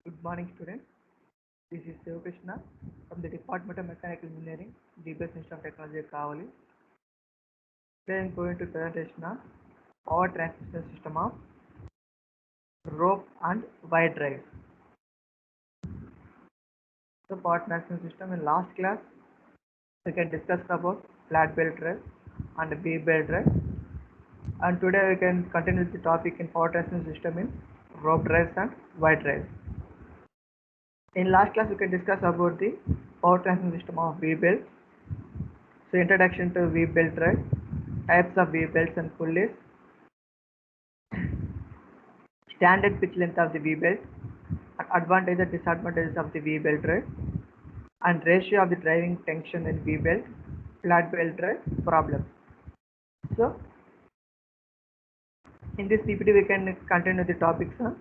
Good morning, students. This is Krishna from the Department of Mechanical Engineering, DBS Institute of Technology, Kavali. Today I am going to presentation of power transmission system of rope and wire drive. So power transmission system in last class we can discuss about flat belt drive and V belt drive, and today we can continue the topic in power transmission system in rope drives and wire drives. In last class we can discuss about the power transmission system of V belt. So introduction to V belt drive, types of V belts and pulleys, standard pitch length of the V belt, advantages and disadvantages of the V belt drive, and ratio of the driving tension in V belt, flat belt drive problems. So in this PPT we can continue the topics on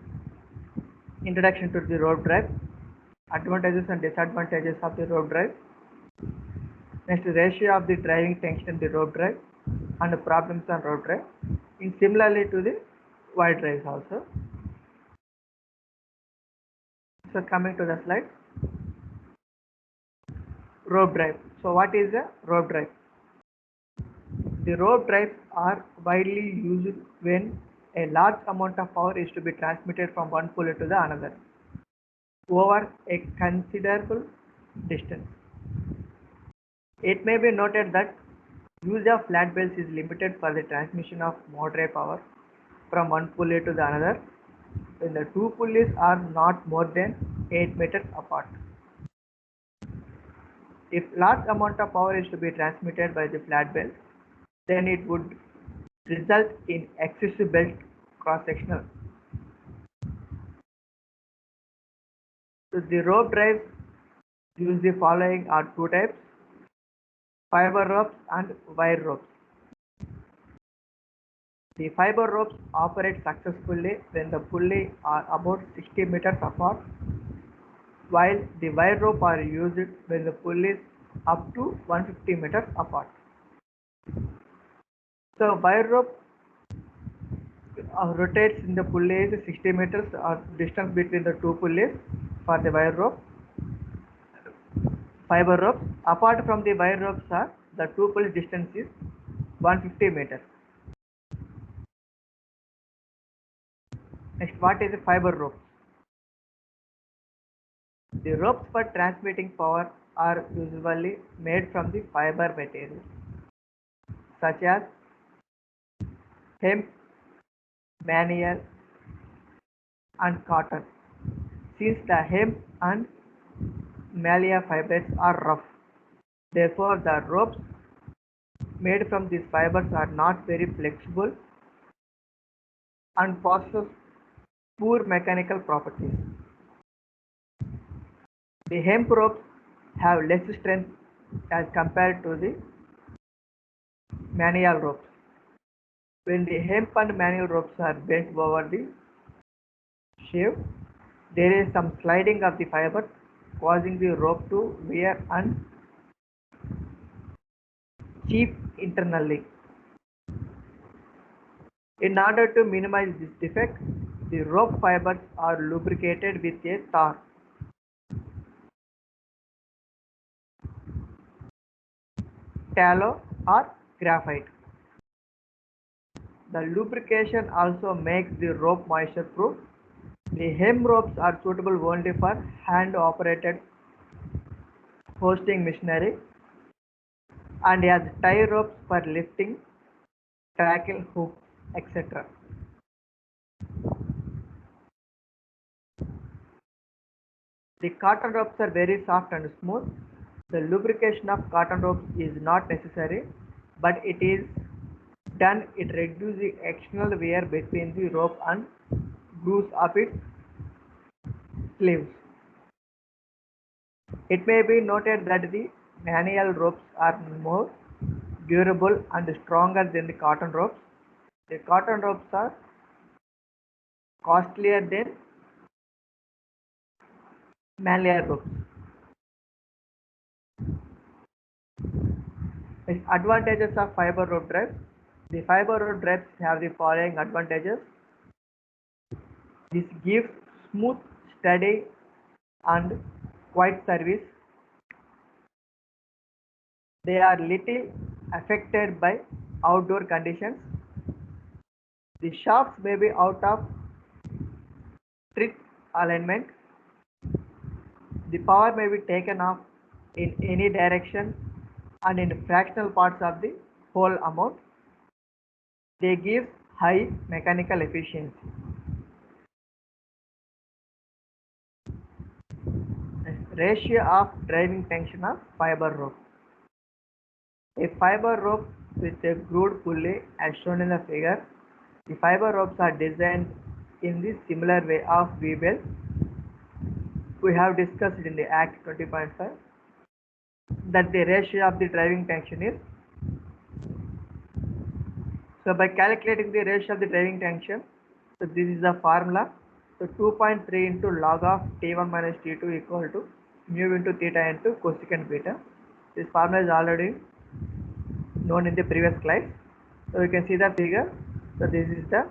introduction to the rope drive, advantages and disadvantages of the rope drive, next ratio of the driving tension in the rope drive and the problems on rope drive, in similarly to the wire drives also. So coming to the slide, rope drive. So what is a rope drive? The rope drives are widely used when a large amount of power is to be transmitted from one pulley to the another over a considerable distance. It may be noted that use of flat belts is limited for the transmission of moderate power from one pulley to the another when the two pulleys are not more than 8 meters apart. If large amount of power is to be transmitted by the flat belt, then it would result in excessive belt cross-sectional. So the rope drives use the following are two types: fiber ropes and wire ropes. The fiber ropes operate successfully when the pulley are about 60 meters apart, while the wire rope are used when the pulleys up to 150 meters apart. So wire rope rotates in the pulleys 60 meters or distance between the two pulleys for the wire rope. Fiber ropes, apart from the wire ropes, are the two pulley distance is 150 meters. Next, what is a fiber rope? The ropes for transmitting power are usually made from the fiber material such as hemp, manille, and cotton. Since the hemp and mallee fibers are rough, therefore the ropes made from these fibers are not very flexible and possess poor mechanical properties. The hemp ropes have less strength as compared to the manille ropes. When the hemp and manille ropes are bent over the sheave, there is some sliding of the fiber, causing the rope to wear and chip internally. In order to minimize this defect, the rope fibers are lubricated with a tar. Tallow or graphite. The lubrication also makes the rope moisture proof. The hemp ropes are suitable only for hand operated hosting machinery and as tie ropes for lifting, tackle, hook, etc. The cotton ropes are very soft and smooth. The lubrication of cotton ropes is not necessary, but it is done. It reduces the external wear between the rope and grooves of its sleeves. It may be noted that the manille ropes are more durable and stronger than the cotton ropes. The cotton ropes are costlier than manille ropes. Advantages of fiber rope drives. The fiber rope drives have the following advantages. This gives smooth, steady and quiet service. They are little affected by outdoor conditions. The shafts may be out of strict alignment. The power may be taken off in any direction and in fractional parts of the whole amount. They give high mechanical efficiency. Ratio of driving tension of fiber rope. A fiber rope with a grooved pulley as shown in the figure. The fiber ropes are designed in the similar way of V-belt. We have discussed in the Act 20.5 that the ratio of the driving tension is. So by calculating the ratio of the driving tension, so this is the formula. So 2.3 into log of T1 minus T2 equal to mu into theta into cosecant beta. This formula is already known in the previous slide. So you can see the figure. So this is the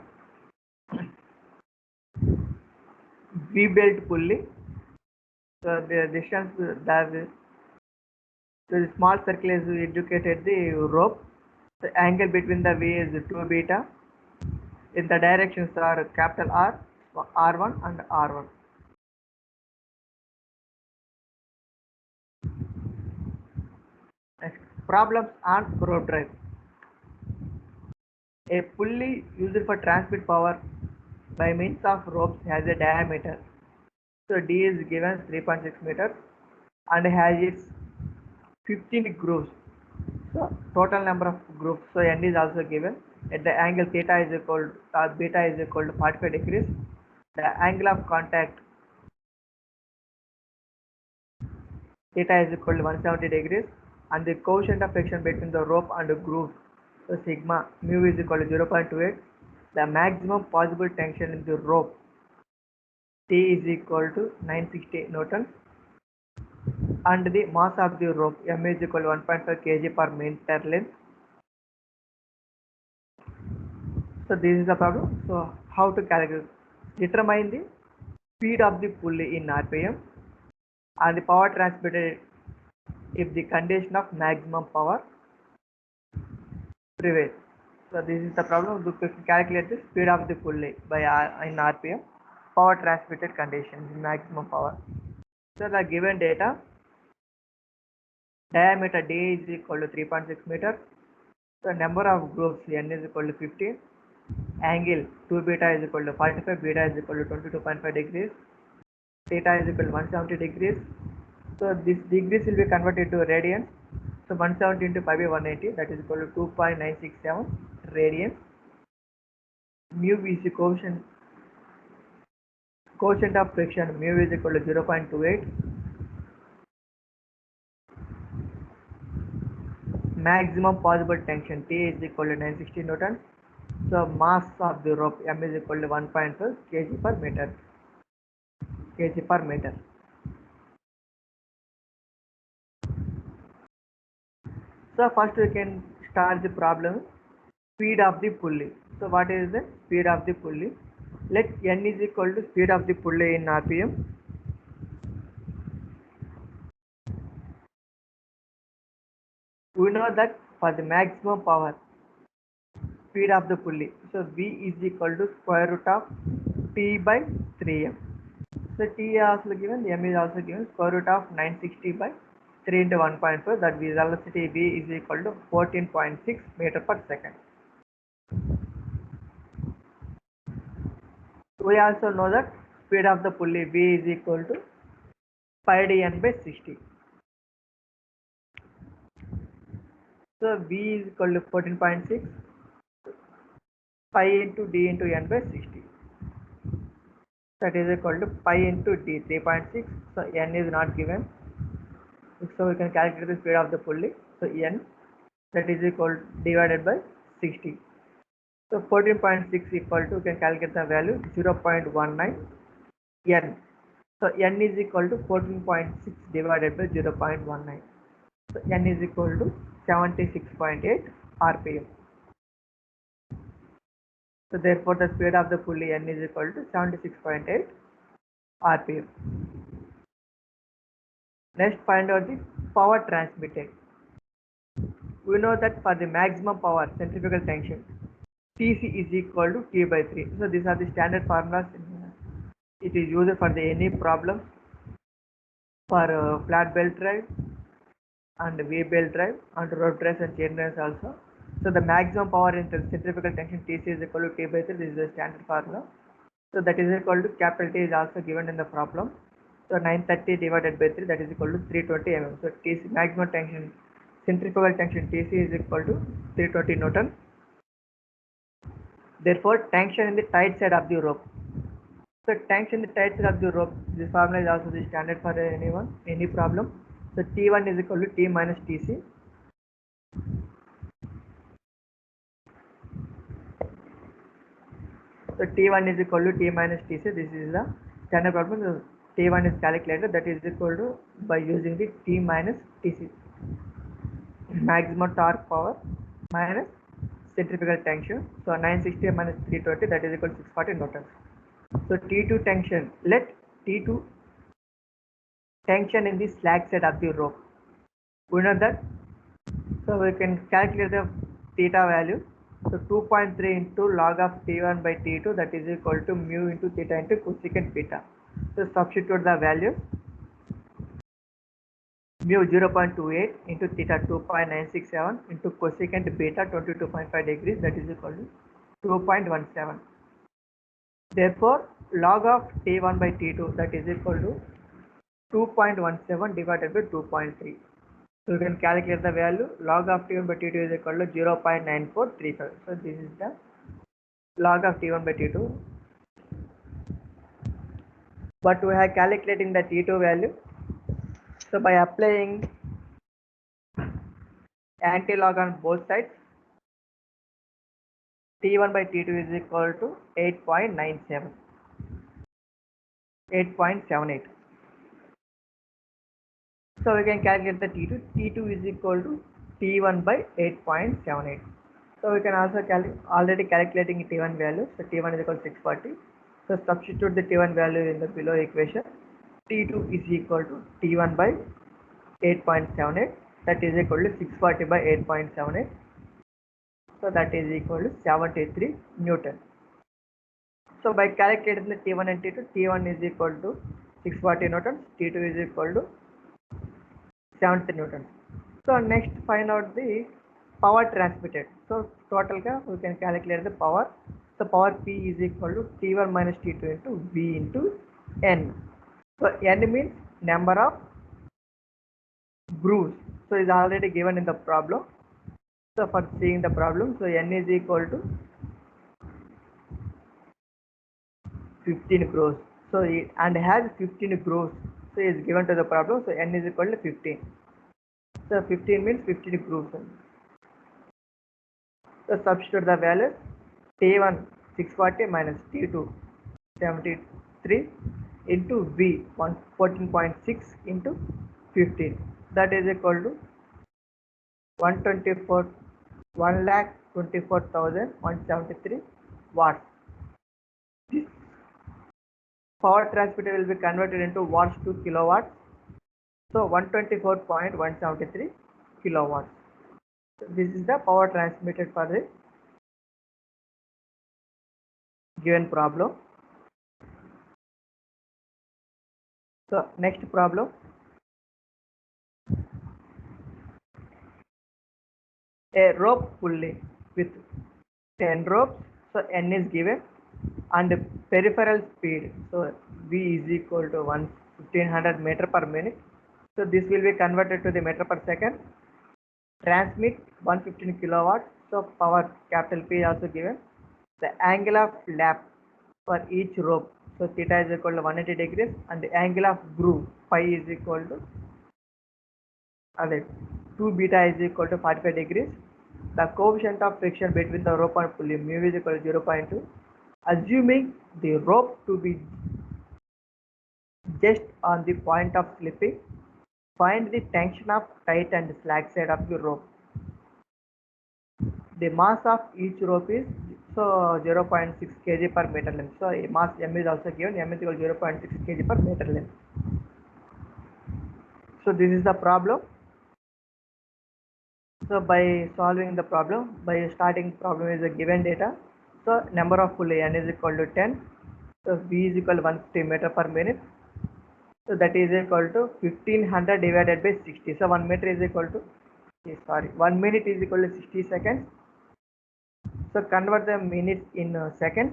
V-belt pulley. So the distance that the small circle is indicated the rope. The angle between the V is 2 beta. In the directions are capital R, R1 and R1. Next, problems on rope drive. A pulley used for transmit power by means of ropes has a diameter. So D is given 3.6 meters and has its 15 grooves. So total number of grooves. So N is also given. At the angle theta is equal to beta is equal to 45 degrees. The angle of contact theta is equal to 170 degrees, and the coefficient of friction between the rope and the groove, so sigma mu is equal to 0.28. The maximum possible tension in the rope T is equal to 960 newtons, and the mass of the rope M is equal to 1.5 kg per meter length. So this is the problem. So how to calculate? Determine the speed of the pulley in RPM and the power transmitted if the condition of maximum power prevails. So this is the problem. We can calculate the speed of the pulley by in RPM, power transmitted conditions, maximum power. So the given data, diameter D is equal to 3.6 meters. So number of grooves N is equal to 15. Angle 2 beta is equal to 45, beta is equal to 22.5 degrees. Theta is equal to 170 degrees. So this degrees will be converted to radians. So 170 into pi by 180, that is equal to 2.967 radians. Mu is the coefficient of friction, mu is equal to 0.28. Maximum possible tension T is equal to 960 newtons. So mass of the rope M is equal to 1.5 kg per meter. So first we can start the problem. Speed of the pulley. So what is the speed of the pulley? Let N is equal to speed of the pulley in RPM. We know that for the maximum power, speed of the pulley, so V is equal to square root of T by 3M. So T is also given, M is also given, square root of 960 by 3 into 1.4, that velocity V is equal to 14.6 meter per second. We also know that speed of the pulley V is equal to pi dN by 60. So V is equal to 14.6 pi into D into N by 60. That is equal to pi into D 3.6. So N is not given. So we can calculate the speed of the pulley. So N, that is equal to divided by 60. So 14.6 equal to, we can calculate the value 0.19 N. So N is equal to 14.6 divided by 0.19. So N is equal to 76.8 RPM. So therefore the speed of the pulley N is equal to 76.8 RPM. Next, find out the power transmitted. We know that for the maximum power, centrifugal tension, Tc is equal to T by 3. So these are the standard formulas. It is used for the any problem for flat belt drive and wave belt drive and rope drives and chain drives also. So the maximum power in the centrifugal tension Tc is equal to T by 3. This is the standard formula. So that is equal to capital T is also given in the problem. So 930 divided by 3, that is equal to 320 mm. So Tc maximum tension, centrifugal tension Tc is equal to 320 Newton. Therefore, tension in the tight side of the rope. So tension in the tight side of the rope, this formula is also the standard for anyone, any problem. So T1 is equal to T minus Tc. So T1 is equal to T minus Tc. This is the standard problem. So T1 is calculated, that is equal to by using the T minus Tc. Maximum torque power minus centrifugal tension. So 960 minus 320, that is equal to 640 newtons. So T2 tension, let T2 tension in the slack side of the rope. We know that. So we can calculate the theta value. So 2.3 into log of T1 by T2, that is equal to mu into theta into cosecant beta. So substitute the values. Mu 0.28 into theta 2.967 into cosecant beta 22.5 degrees, that is equal to 2.17. Therefore, log of T1 by T2, that is equal to 2.17 divided by 2.3. So you can calculate the value. Log of T1 by T2 is equal to 0.9435. So this is the log of T1 by T2. But we are calculating the T2 value. So by applying anti-log on both sides, T1 by T2 is equal to 8.97, 8.78. So we can calculate the T2. T2 is equal to T1 by 8.78. So we can also already calculating T1 value. So T1 is equal to 640. So substitute the T1 value in the below equation. T2 is equal to T1 by 8.78. That is equal to 640 by 8.78. So that is equal to 73 Newton. So by calculating the T1 and T2, T1 is equal to 640 Newtons, T2 is equal to 70 Newtons. So next find out the power transmitted. So total we can calculate the power. So power P is equal to T1 minus T2 into V into N. So N means number of grooves. So is already given in the problem. So for seeing the problem, so N is equal to 15 grooves. So it and has 15 grooves. So is given to the problem. So N is equal to 15. So 15 means 15 grooves. So substitute the values. T1 640 minus T2 73 into V 14.6 into 15. That is equal to 1,24,173 watts. This power transmitted will be converted into watts to kilowatts. So 124.173 kilowatts. So this is the power transmitted for the given problem. So next problem. A rope pulley with 10 ropes. So N is given and peripheral speed. So V is equal to 1500 meter per minute. So this will be converted to the meter per second. Transmit 115 kilowatts. So power capital P is also given. The angle of lap for each rope. So theta is equal to 180 degrees and the angle of groove phi is equal to 2 beta is equal to 45 degrees. The coefficient of friction between the rope and pulley mu is equal to 0.2. Assuming the rope to be just on the point of slipping, find the tension of tight and slack side of the rope. The mass of each rope is 0.6 kg per meter length. So mass M is also given. M is equal to 0.6 kg per meter length. So this is the problem. So by solving the problem, by starting problem is a given data. So number of pulley n is equal to 10. So v is equal to 150 meter per minute. So that is equal to 1500 divided by 60. So 1 meter is equal to, 1 minute is equal to 60 seconds. So convert the minutes in seconds.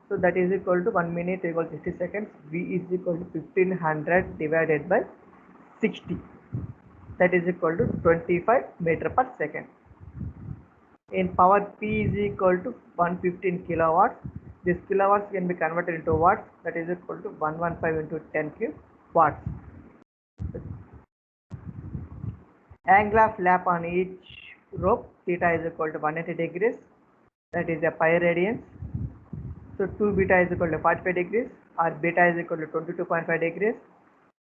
So that is equal to 1 minute equal to 60 seconds. V is equal to 1500 divided by 60. That is equal to 25 meter per second. In power, P is equal to 115 kilowatts. This kilowatts can be converted into watts. That is equal to 115 into 10 cube watts. Angle of lap on each rope, theta is equal to 180 degrees. That is a pi radians. So 2 beta is equal to 45 degrees, or beta is equal to 22.5 degrees.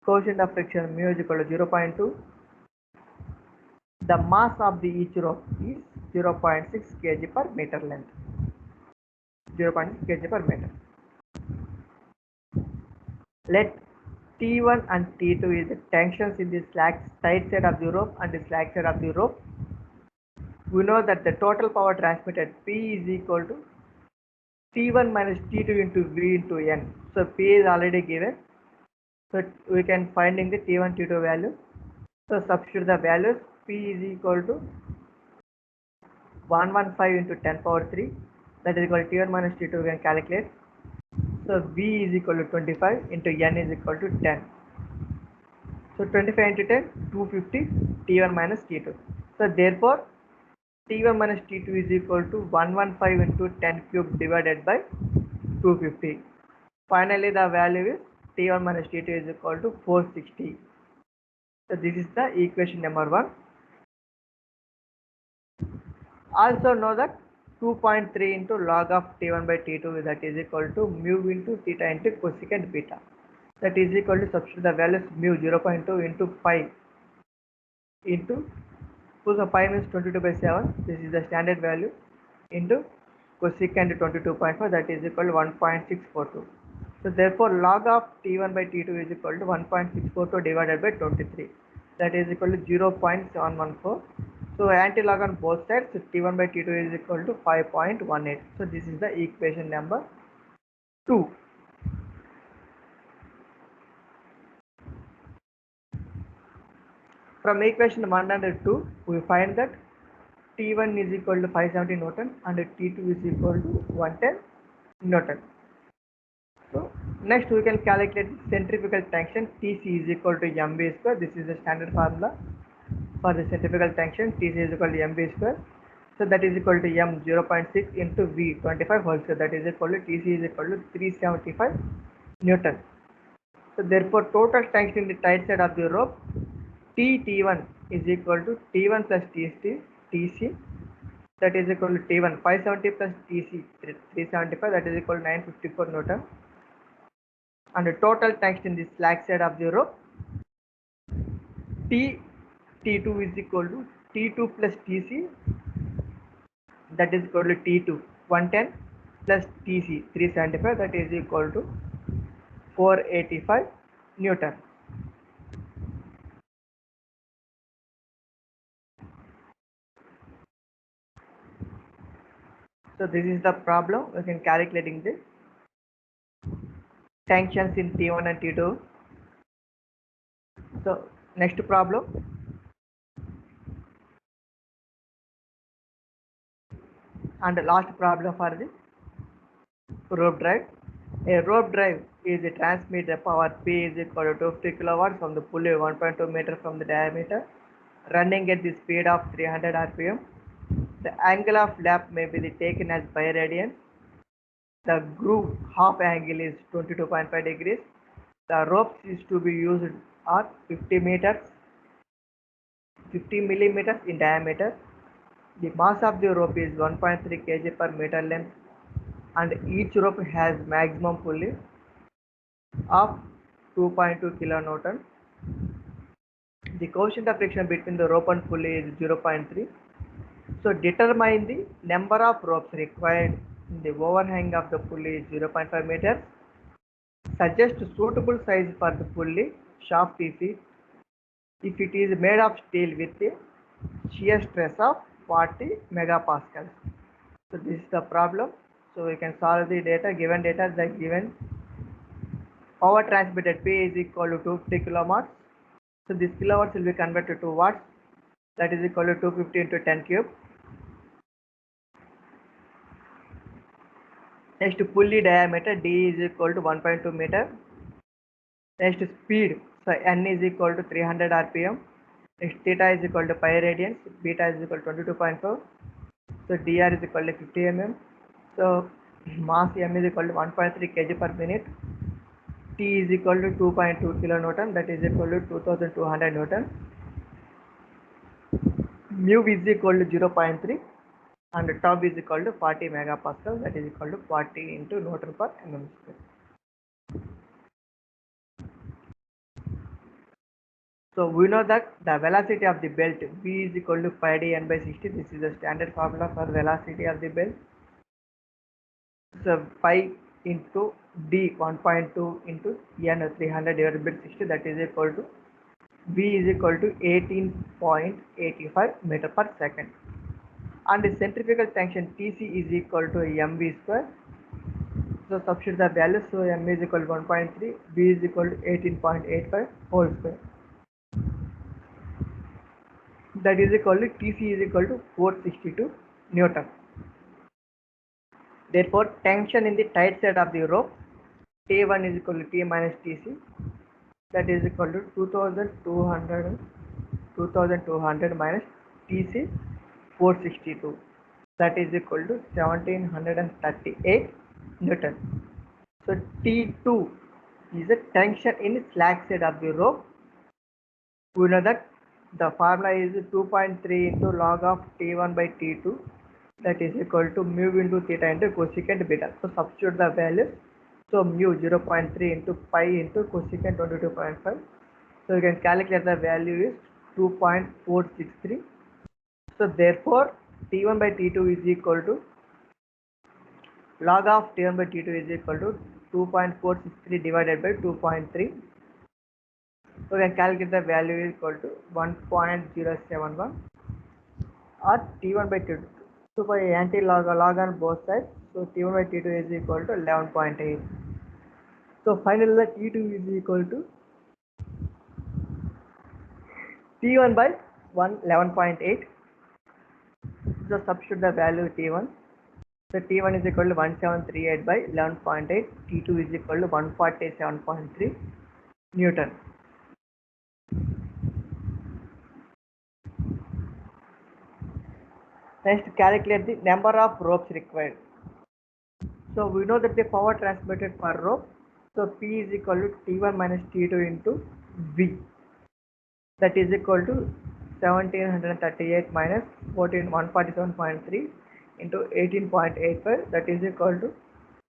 Coefficient of friction mu is equal to 0.2. The mass of the each rope is 0.6 kg per meter length. 0.6 kg per meter. Let T1 and T2 is the tensions in the slack tight side of the rope and the slack side of the rope. We know that the total power transmitted P is equal to T1 minus T2 into V into N. So P is already given. So we can finding the T1 T2 value. So substitute the values. P is equal to 115 into 10 power 3. That is equal to T1 minus T2 we can calculate. So V is equal to 25 into N is equal to 10. So 25 into 10, 250 T1 minus T2. So therefore T1 minus T2 is equal to 115 into 10 cube divided by 250. Finally the value is T1 minus T2 is equal to 460. So this is the equation number 1. Also know that 2.3 into log of T1 by T2 that is equal to mu into theta into cosecant beta. That is equal to substitute the values mu 0.2 into pi into, so pi means 22 by 7. This is the standard value into cosecant 22.5 that is equal to 1.642. So therefore log of T1 by T2 is equal to 1.642 divided by 23. That is equal to 0.714. So anti-log on both sides. So T1 by T2 is equal to 5.18. So this is the equation number 2. From equation 1 and 2, we find that T1 is equal to 570 Newton and T2 is equal to 110 Newton. So next we can calculate centrifugal tension. TC is equal to mv square. This is the standard formula for the centrifugal tension. TC is equal to mv square. So that is equal to m 0.6 into v 25 whole square. That is equal to TC is equal to 375 Newton. So therefore total tension in the tight side of the rope T1 is equal to T1 plus TC. That is equal to T1 570 plus TC 375. That is equal to 954 Newton. And the total tension in the slack side of the rope T2 is equal to T2 plus TC, that is equal to T2 110 plus TC 375, that is equal to 485 Newton. So this is the problem. We can calculating the tensions in T1 and T2. So next problem. And the last problem for the rope drive. A rope drive is a transmit the power P is equal to 250 kilowatts from the pulley 1.2 meter from the diameter, running at the speed of 300 rpm. The angle of lap may be taken as pi radian. The groove half angle is 22.5 degrees. The ropes is to be used are 50 millimeters in diameter. The mass of the rope is 1.3 kg per meter length, and each rope has maximum pulley of 2.2 kilonewton. The coefficient of friction between the rope and pulley is 0.3. So determine the number of ropes required in the overhang of the pulley is 0.5 meters. Suggest suitable size for the pulley shaft PC. if it is made of steel with a shear stress of 40 megapascals. So this is the problem. So we can solve the data. Given data, the given power transmitted P is equal to 250 kilowatts. So this kilowatts will be converted to watts. That is equal to 250 into 10 cube. Next, pulley diameter D is equal to 1.2 meter. Next, speed. So N is equal to 300 RPM. Next, theta is equal to pi radians. Beta is equal to 22.4. So dr is equal to 50 mm. So mass m is equal to 1.3 kg per minute. T is equal to 2.2 kilonewton. That is equal to 2200 newton. Mu is equal to 0.3 and tau is equal to 40 megapascal. That is equal to 40 into newton per mm square. So we know that the velocity of the belt V is equal to pi d n by 60. This is the standard formula for velocity of the belt. So pi into d 1.2 into n 300 divided by 60, that is equal to V is equal to 18.85 meter per second. And the centrifugal tension Tc is equal to mv square. So substitute the values. So m is equal to 1.3, V is equal to 18.85 whole square. That is equal to Tc is equal to 462 Newton. Therefore, tension in the tight side of the rope T1 is equal to T minus Tc, that is equal to 2200 minus Tc 462, that is equal to 1738 Newton. So T2 is a tension in slack side of the rope. We know that the formula is 2.3 into log of T1 by T2, that is equal to mu into theta into cosecant beta. So substitute the values. So mu 0.3 into pi into cosecant 22.5. So you can calculate the value is 2.463. So therefore T1 by T2 is equal to log of T1 by T2 is equal to 2.463 divided by 2.3. So we can calculate the value is equal to 1.071 or T1 by T2. So by anti-log on both sides, so T1 by T2 is equal to 11.8. So finally the T2 is equal to T1 by 11.8. So substitute the value T1. So T1 is equal to 1738 by 11.8. T2 is equal to 147.3 Newton. Next, calculate the number of ropes required. So we know that the power transmitted per rope, so P is equal to T1 minus T2 into V, that is equal to 1738 minus 147.3 into 18.85, that is equal to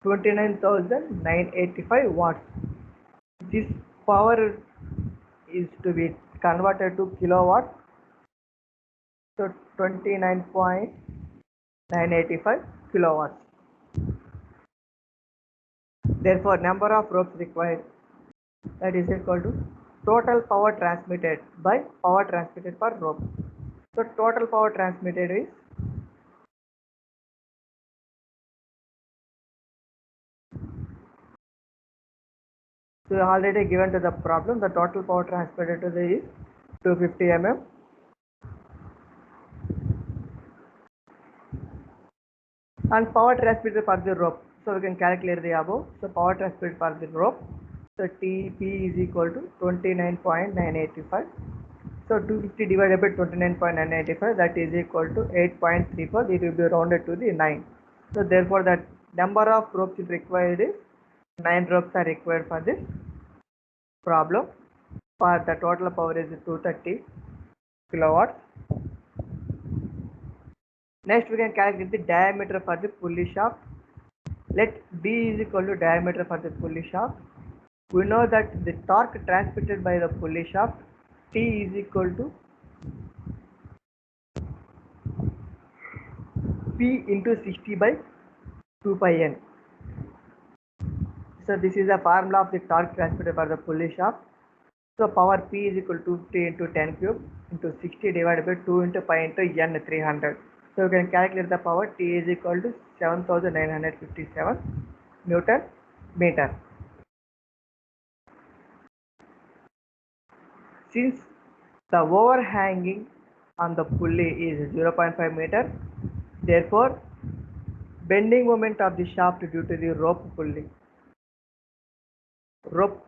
29,985 watts. This power is to be converted to kilowatts, so 29.985 kilowatts. Therefore, number of ropes required, that is equal to total power transmitted by power transmitted per rope. So total power transmitted is already given to the problem. The total power transmitted to the is 250 mm. And power transmitted per the rope. So we can calculate the above. So power transmitted per the rope. So TP is equal to 29.985. So 250 divided by 29.985, that is equal to 8.34. It will be rounded to the 9. So therefore the number of ropes required is 9 ropes are required for this problem. For the total power is 230 kilowatts. Next we can calculate the diameter for the pulley shaft. Let D is equal to diameter for the pulley shaft. We know that the torque transmitted by the pulley shaft T is equal to P into 60 by 2 pi n. So this is the formula of the torque transmitted by the pulley shaft. So power P is equal to 2 into 10 cube into 60 divided by 2 into pi into n 300. So we can calculate the power. T is equal to 7957 Newton meter. Since the overhanging on the pulley is 0.5 meter, therefore bending moment of the shaft due to the rope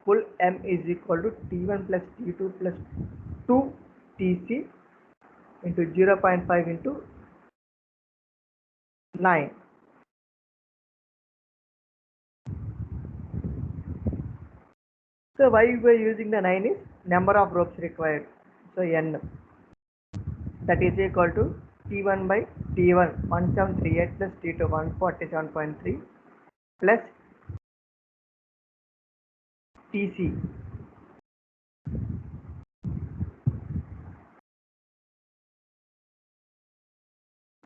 pull M is equal to T1 plus T2 plus 2 Tc into 0.5 into 9. So why we are using the 9 is number of ropes required. So N, that is equal to T1 by T1 1738 plus T2 147.3 plus Tc.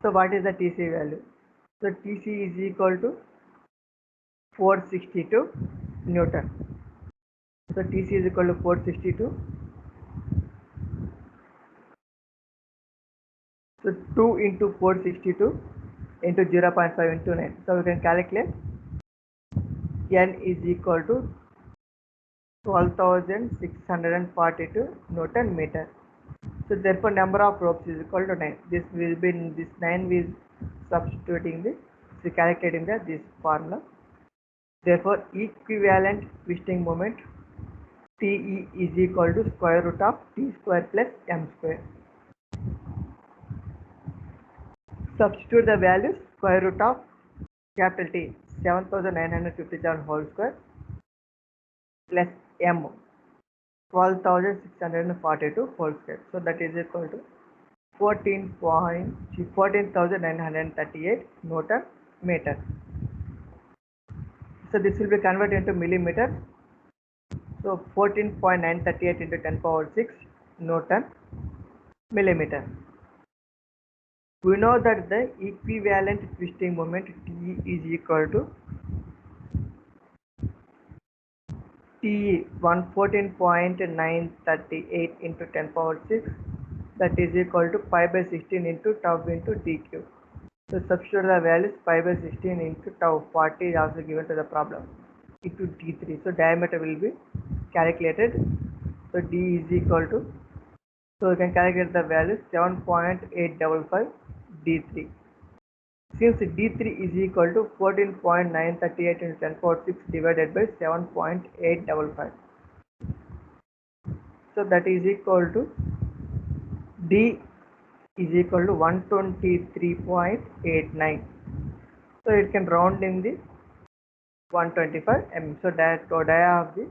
So what is the Tc value? So Tc is equal to 462 Newton. So Tc is equal to 462. So 2 into 462 into 0.5 into 9. So we can calculate N is equal to 12,642 Newton meter. So therefore number of ropes is equal to 9. This 9 is substituting calculating this formula. Therefore equivalent twisting moment Te is equal to square root of T square plus M square. Substitute the values. Square root of capital T 7957 whole square plus M 12,642 whole square. So that is equal to 14,938 Newton meter. So this will be converted into millimeter. So 14.938 into 10 power 6 Newton millimeter. We know that the equivalent twisting moment T is equal to T 114.938 into 10 power 6, that is equal to pi by 16 into tau into d cube. So substitute the values. Pi by 16 into tau 40 is also given to the problem into d3. So diameter will be calculated. So d is equal to, so we can calculate the value 7.855 d3. Since d3 is equal to 14.938 into 10 power 6 divided by 7.855. So that is equal to d is equal to 123.89. So it can round in the 125 mm. So that dia of the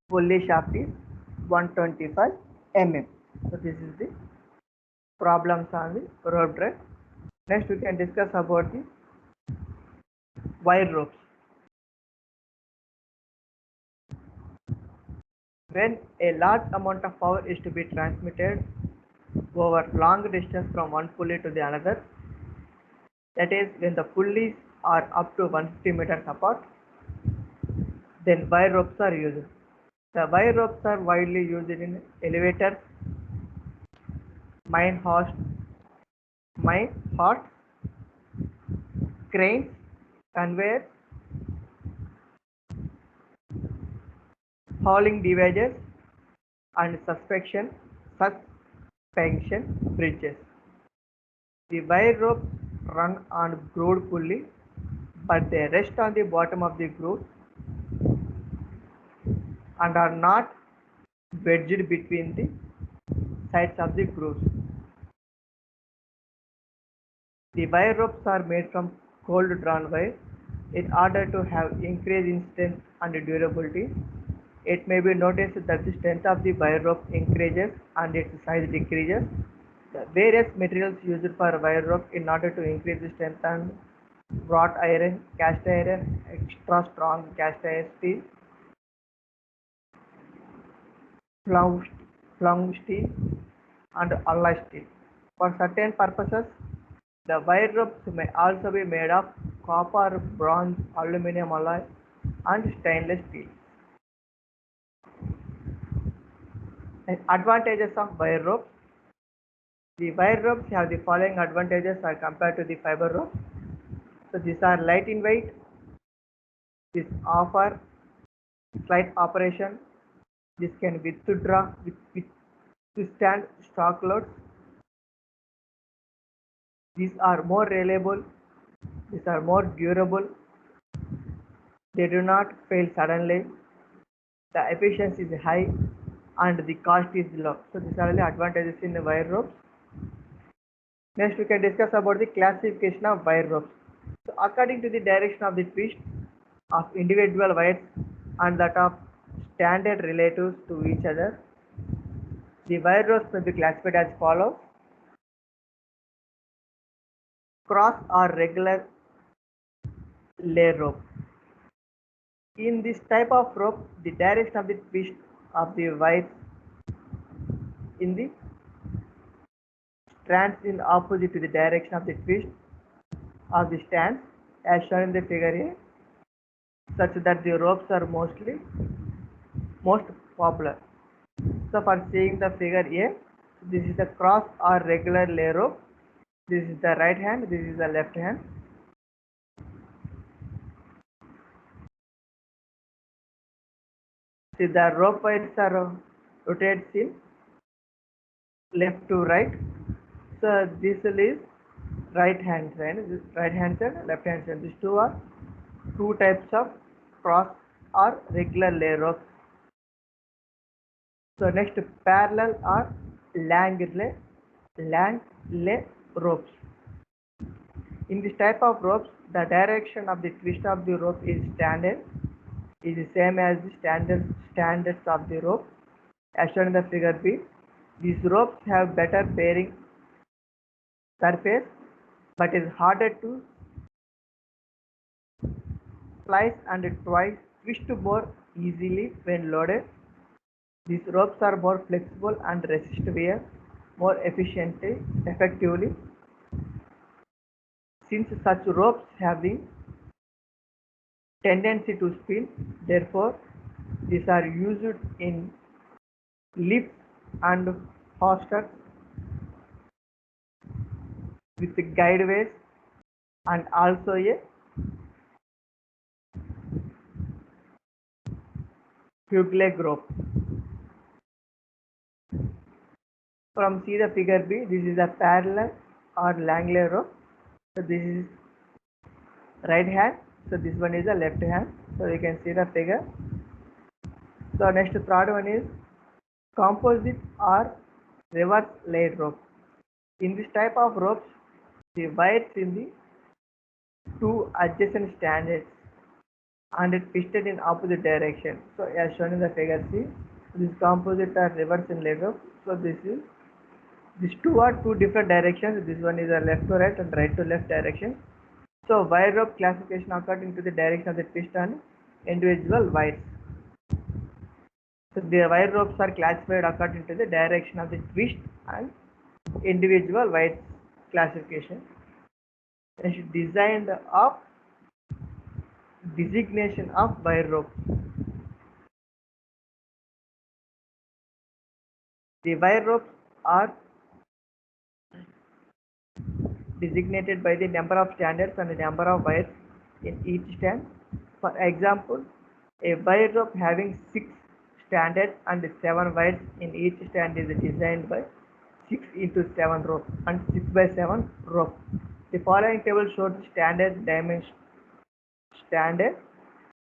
pulley shaft is 125 mm. So this is the problems on the rope drive. Next we can discuss about the wire ropes. When a large amount of power is to be transmitted over long distance from one pulley to the another, that is when the pulleys are up to 150 meters apart, then wire ropes are used. The wire ropes are widely used in elevators, mine hoist, cranes, conveyors, hauling devices, and suspension bridges. The wire ropes run on grooved pulley, but they rest on the bottom of the groove and are not wedged between the sides of the grooves. The wire ropes are made from cold drawn wire. In order to have increase in strength and durability, it may be noticed that the strength of the wire rope increases and its size decreases. The various materials used for wire rope in order to increase the strength and wrought iron, cast iron, extra strong cast iron steel, flung steel, and alloy steel. For certain purposes, the wire ropes may also be made of copper, bronze, aluminum alloy, and stainless steel. Advantages of wire ropes. The wire ropes have the following advantages as compared to the fiber ropes. So these are light in weight. This offer slight operation. This can withstand shock loads. These are more reliable. These are more durable. They do not fail suddenly. The efficiency is high and the cost is low. So these are the advantages in the wire ropes. Next we can discuss about the classification of wire ropes. So according to the direction of the twist of individual wires and that of standard relatives to each other, the wire ropes may be classified as follows: cross or regular lay rope. In this type of rope, the direction of the twist of the wires in the strands in opposite to the direction of the twist of the strands as shown in the figure A, such that the ropes are most popular. So for seeing the figure A, this is the cross or regular lay rope. This is the right hand, this is the left hand. See, the rope wires are rotated in left to right. So this is right hand side, left hand side. These two are two types of cross or regular lay ropes. So next, parallel or lang lay ropes. In this type of ropes, the direction of the twist of the rope is the same as the standards of the rope as shown in the figure B. These ropes have better bearing surface but is harder to splice and twist more easily when loaded. These ropes are more flexible and resist wear more effectively. Since such ropes have the tendency to spin, therefore these are used in lifts and hostels with guideways and also a fugue rope. From see the figure B, this is a parallel or Langley rope. So this is right hand. So this one is the left hand. So you can see the figure. So next third one is composite or reverse laid rope. In this type of ropes, the wires in the two adjacent standards and it twisted in opposite direction. So as shown in the figure C, this composite or reverse in laid rope. So these two are two different directions. This one is a left to right and right to left direction. So wire rope classification according to the direction of the twist and individual wires. So the wire ropes are classified according to the direction of the twist and individual wires classification. And designation of wire rope. The wire ropes are designated by the number of standards and the number of wires in each stand. For example, a wire rope having 6 standards and 7 wires in each stand is designed by 6 into 7 rope and 6 by 7 rope. The following table shows standard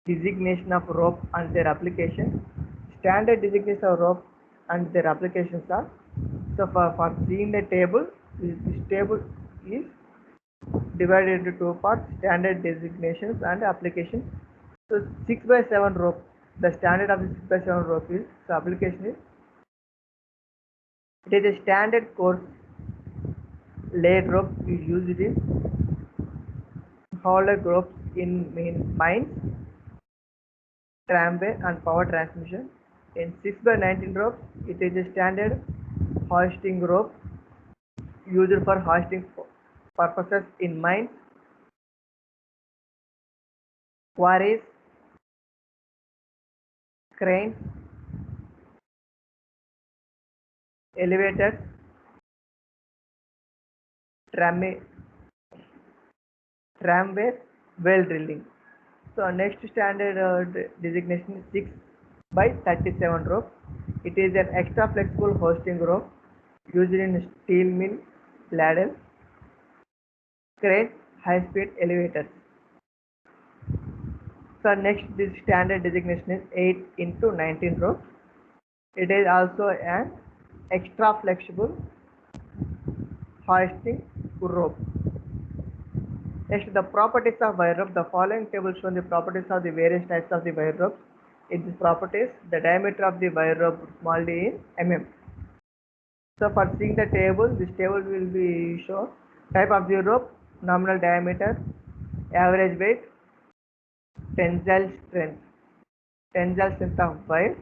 designation of rope and their application. Standard designation of rope and their applications are, so for seeing the table, this table is divided into two parts: standard designations and application. So 6 by 7 rope, the standard of the 6 by 7 rope is, so application is, it is a standard course laid rope is used in haulage ropes in mines, tramway and power transmission. In 6 by 19 rope, it is a standard hoisting rope used for hoisting purposes in mines, quarries, cranes, elevated, tramway, well drilling. So next standard designation is 6 by 37 rope. It is an extra flexible hoisting rope used in steel mill, ladle, crane, high speed elevators. So next this standard designation is 8 into 19 rope. It is also an extra flexible hoisting rope. Next, the properties of wire rope. The following table shows the properties of the various types of the wire ropes. In these properties, the diameter of the wire rope small d in mm. So for seeing the table, this table will be shown type of the rope, nominal diameter, average weight, tensile strength, tensile strength of wire.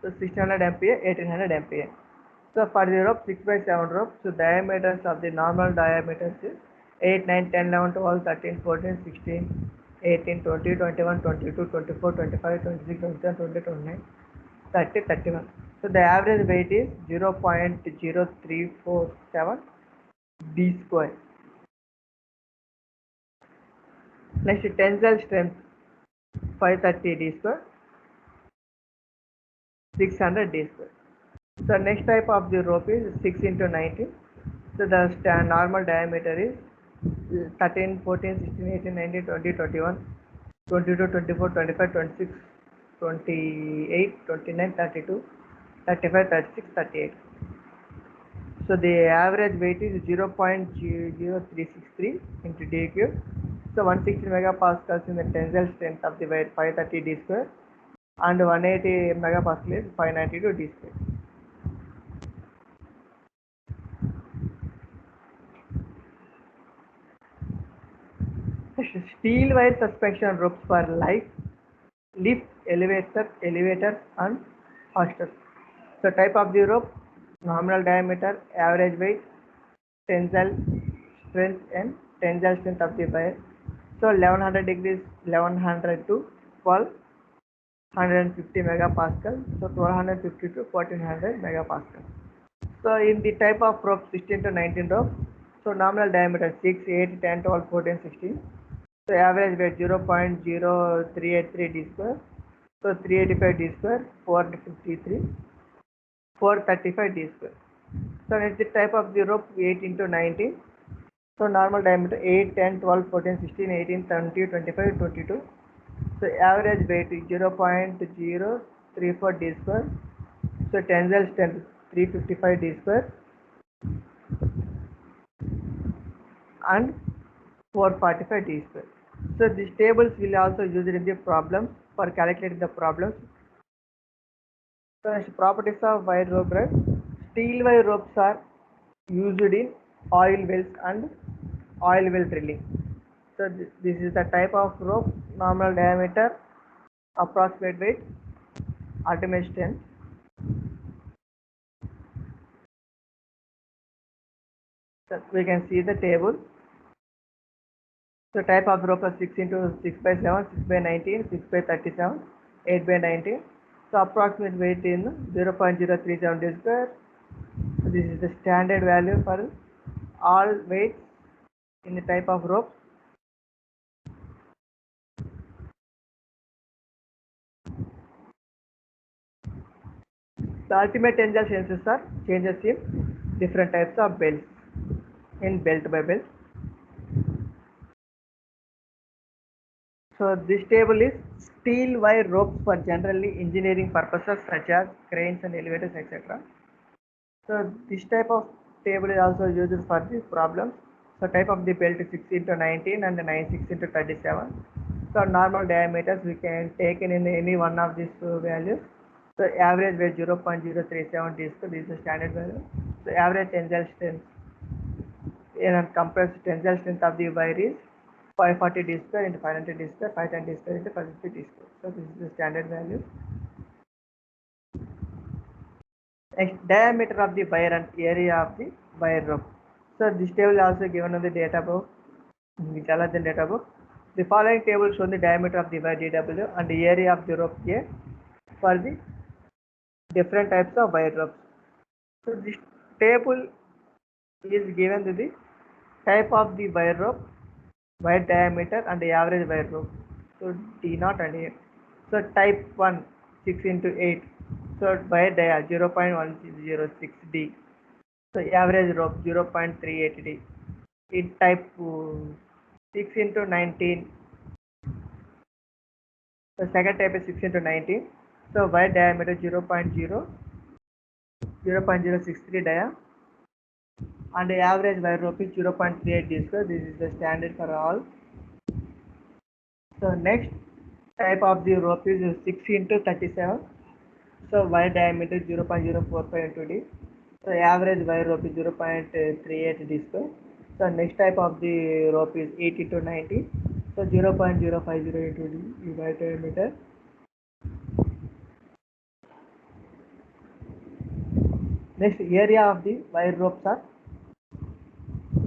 So 1600 MPa, 1800 MPa. So for the rope 6 by 7 rope, so diameters of the normal diameters is 8, 9, 10, 11, 12, 13, 14, 16, 18, 20, 21, 22, 24, 25, 26, 27, 28, 29, 30, 31. So the average weight is 0.0347 d square. Next, tensile strength 530 d square, 600 d square. The next type of the rope is 6 into 19. So the normal diameter is 13, 14, 16, 18, 19, 20, 21, 22, 24, 25, 26, 28, 29, 32, 35, 36, 38. So the average weight is 0.0363 into d cube. So 160 megapascals in the tensile strength of the wire 530 d square and 180 megapascal is 592 d square. Steel wire suspension ropes for lift, elevators and hoisters. So type of the rope, nominal diameter, average weight, tensile strength and tensile strength of the wire. So 1100 degrees, 1100 to 1250 megapascal. So 1250 to 1400 megapascal. So in the type of rope 16 to 19 rope, so nominal diameter 6, 8, 10, 12, 14, 16. So average weight 0.0383 d square. So 385 d square, 453, 435 d square. So next the type of the rope 8 into 19. So normal diameter 8, 10, 12, 14, 16, 18, 20, 25, 22. So average weight is 0.034 d square. So tensile strength 355 d square and 445 d square. So these tables will also use it in the problems for calculating the problems. So next, properties of wire rope drive. Steel wire ropes are used in oil wells and oil well drilling. So this is the type of rope, normal diameter, approximate weight, ultimate strength. So we can see the table. So type of rope is 6 into 6 by 7, 6 by 19, 6 by 37, 8 by 19. So approximate weight in 0.037 d square. So this is the standard value for all weights in the type of rope. The ultimate tensile strengths are changes in different types of belts in belt by belt. So this table is steel wire ropes for generally engineering purposes such as cranes and elevators, etc. So this type of table is also used for the problems. So type of the belt is 6 into 19 and 96 into 37. So normal diameters we can take in any one of these values. So average weight 0.037 d square. This is the standard value. So average tensile strength in a compressed tensile strength of the wire is 540 d square into 500 d square, 510 d square into 550 d square. So this is the standard value. Next, diameter of the wire and area of the wire rope. So this table is also given on the data book. The data book. The following table shows the diameter of the wire DW and the area of the rope A for the different types of wire ropes. So this table is given to the type of the wire rope, wire diameter and the average wire rope. So D0 and A. So type 1 6 into 8. So wire dia 0.106 D. So average rope 0.38 D. In type 6 into 19. The second type is 6 into 19. So wire diameter 0.063 dia and the average wire rope is 0.38 D square. This is the standard for all. So next type of the rope is 6 into 37. So wire diameter 0.045 into D. So average wire rope is 0.38 D square. So next type of the rope is 8 into 90. So 0.050 into D wire diameter. Next area of the wire ropes are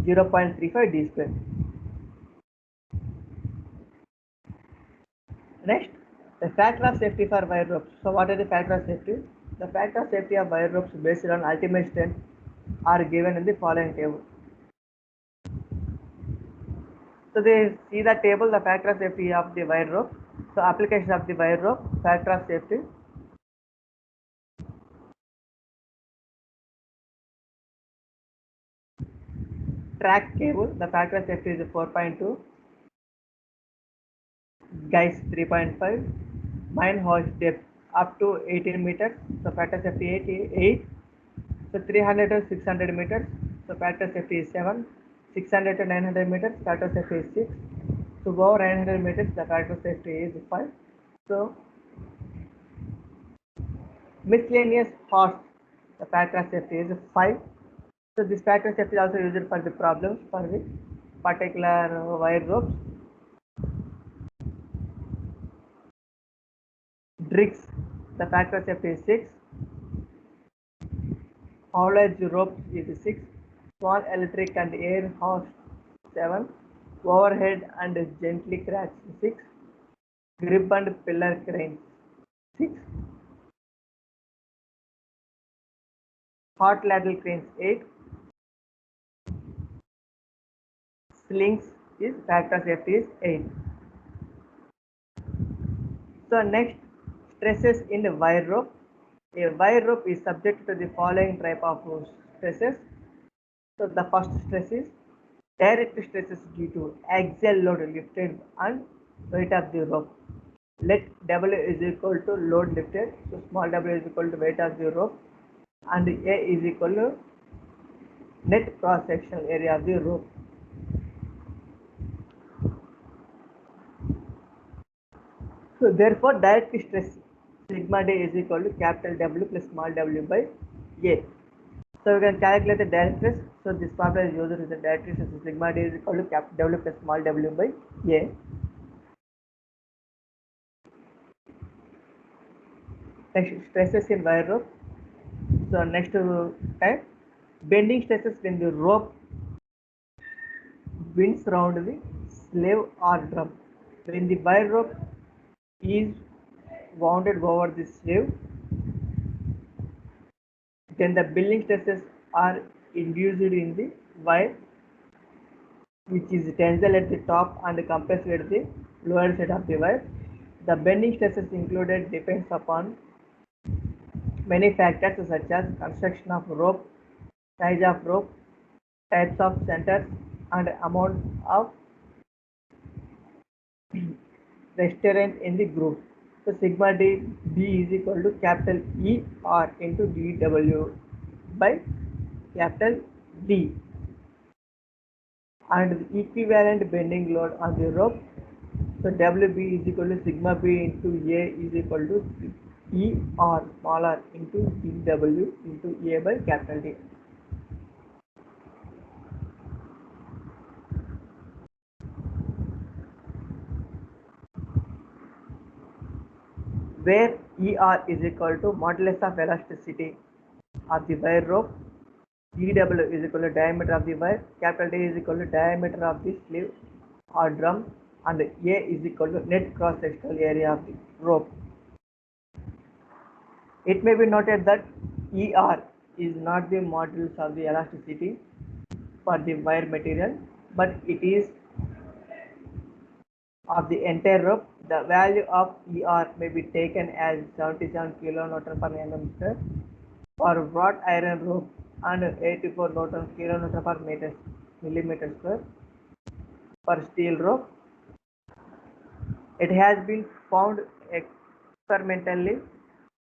0.35 D square. Next, the factor of safety for wire ropes. So what are the factor of safety? The factor of safety of wire ropes based on ultimate strength are given in the following table. So they see the table, the factor of safety of the wire rope. So application of the wire rope, factor of safety. Track cable, the factor of safety is 4.2. Guys 3.5. Mine hose depth up to 18 meters. So factor of safety 8. So 300 to 600 meters. So factor of safety is 7. 600 to 900 meters. Factor of safety is 6. So over 900 meters, the factor of safety is 5. So miscellaneous horse, the factor of safety is 5. So this factor of safety is also used for the problems for the particular wire ropes. Drix, the factor of safety is 6. Haulage rope is 6. Small electric and air hose 7. Overhead and gently cracks 6. Grip and pillar cranes 6. Hot ladle cranes 8. Slings is factor of safety is 8. So next, stresses in the wire rope. A wire rope is subject to the following type of stresses. So the first stress is direct stresses due to axial load lifted and weight of the rope. Let W is equal to load lifted. So small w is equal to weight of the rope and A is equal to net cross sectional area of the rope. So therefore direct stress sigma d is equal to capital W plus small w by A. So we can calculate the direct stress. So this formula is used with the direct stress sigma d is equal to capital W plus small w by A. Next, stresses in wire rope. So next type, bending stresses when the rope winds round the slave or drum. When the wire rope is wounded over the slave, then the bending stresses are induced in the wire, which is tensile at the top and compressed at the lower side of the wire. The bending stresses included depends upon many factors such as construction of rope, size of rope, types of centers, and amount of restraint in the groove. So sigma d is equal to capital E R into dW by capital D, and the equivalent bending load on the rope. So WB is equal to sigma B into A is equal to E R small r into dW into A by capital D. Where ER is equal to modulus of elasticity of the wire rope, dW is equal to diameter of the wire, capital D is equal to diameter of the sleeve or drum, and A is equal to net cross sectional area of the rope. It may be noted that ER is not the modulus of the elasticity for the wire material, but it is of the entire rope. The value of ER may be taken as 77 kN per mm square for wrought iron rope and 84 Newton kN per millimeter square for steel rope. It has been found experimentally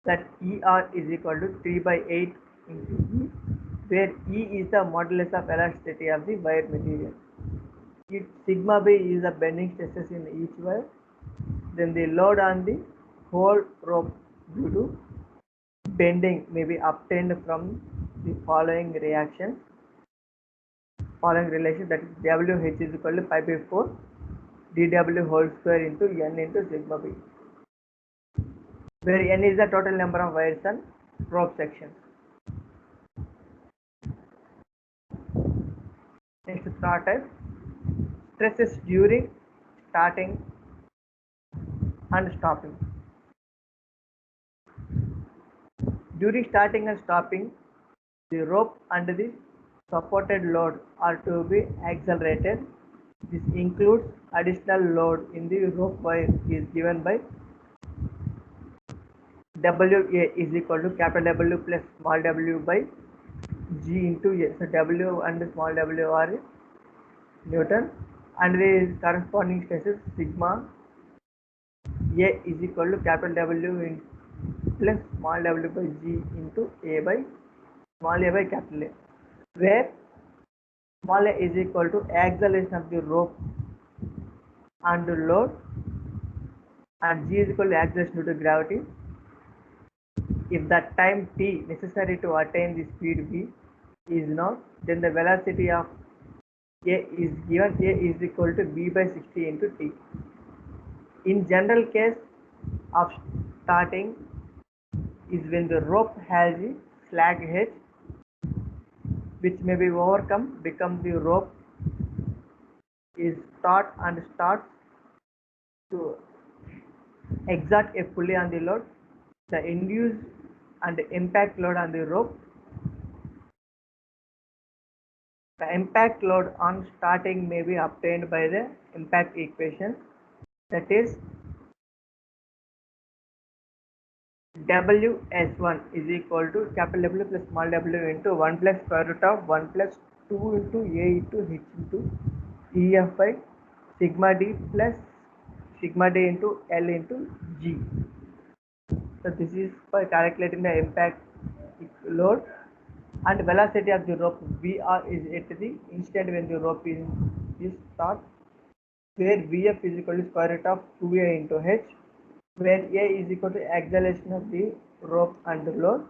that ER is equal to 3 by 8 into E, where E is the modulus of elasticity of the wire material. If sigma B is the bending stresses in each wire, then the load on the whole rope due to bending may be obtained from the following relation, that is WH is equal to pi by 4 dW whole square into N into sigma B, where N is the total number of wires and rope sections. Next, third type, stresses during starting and stopping. During starting and stopping, the rope and the supported load are to be accelerated. This includes additional load in the rope wire is given by WA is equal to capital W plus small w by G into A. So W and small w are Newton, and the corresponding stresses sigma A is equal to capital W in plus small w by G into A by small a by capital A, where small a is equal to acceleration of the rope and load, and G is equal to acceleration due to gravity. If the time t necessary to attain the speed v is known, then the velocity of a is given. A is equal to v by 60 into t. In general case of starting is when the rope has a slack edge which may be overcome, become the rope is taut and starts to exert a pulley on the load. The induced and impact load on the rope. The impact load on starting may be obtained by the impact equation, that is WS1 is equal to capital W plus small w into 1 plus square root of 1 plus 2 into A into H into EF by sigma D plus sigma D into L into G. So this is for calculating the impact load, and velocity of the rope VR is at the instant when the rope is taut, where Vf is equal to square root of 2A into H, where A is equal to acceleration of the rope and the load.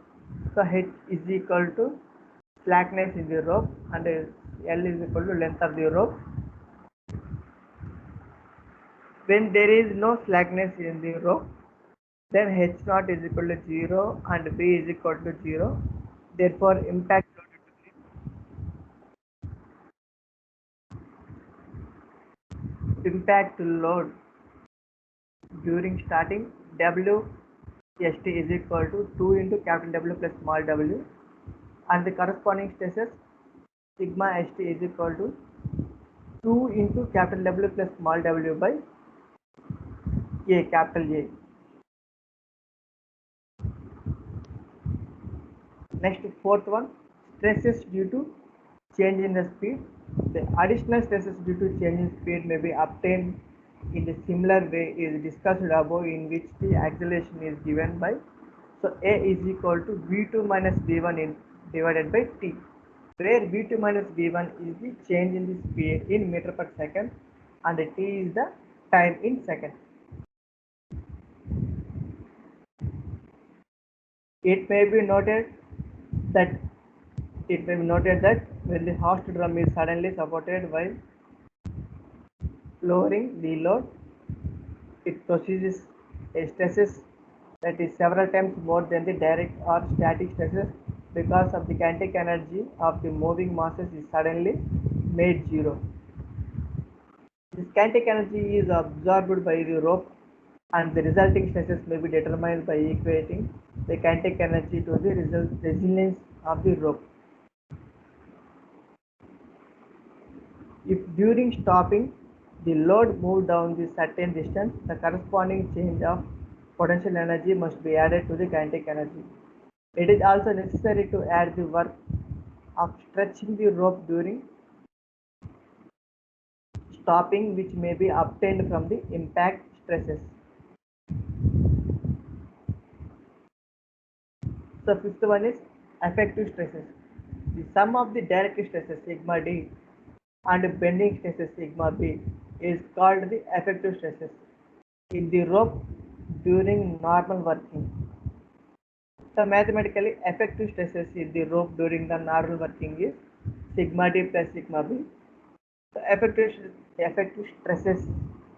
So H is equal to slackness in the rope, and L is equal to length of the rope. When there is no slackness in the rope, then H naught is equal to 0 and B is equal to 0. Therefore, impact load during starting WST is equal to 2 into capital W plus small w, and the corresponding stresses sigma ST is equal to 2 into capital W plus small w by A, capital A. Next, fourth one, stresses due to change in the speed. The additional stresses due to change in speed may be obtained in the similar way is discussed above, in which the acceleration is given by, so A is equal to V2 minus V1 divided by T, where V2 minus V1 is the change in the speed in meter per second and T is the time in second. It may be noted that when the hoist drum is suddenly supported while lowering the load, it produces a stresses that is several times more than the direct or static stresses, because of the kinetic energy of the moving masses is suddenly made zero. This kinetic energy is absorbed by the rope, and the resulting stresses may be determined by equating the kinetic energy to the resilience of the rope. If during stopping the load moved down the certain distance, the corresponding change of potential energy must be added to the kinetic energy. It is also necessary to add the work of stretching the rope during stopping, which may be obtained from the impact stresses. So fifth one is effective stresses. The sum of the direct stresses sigma d and bending stresses sigma b is called the effective stresses in the rope during normal working. So mathematically effective stresses in the rope during the normal working is sigma d plus sigma b. So effective stresses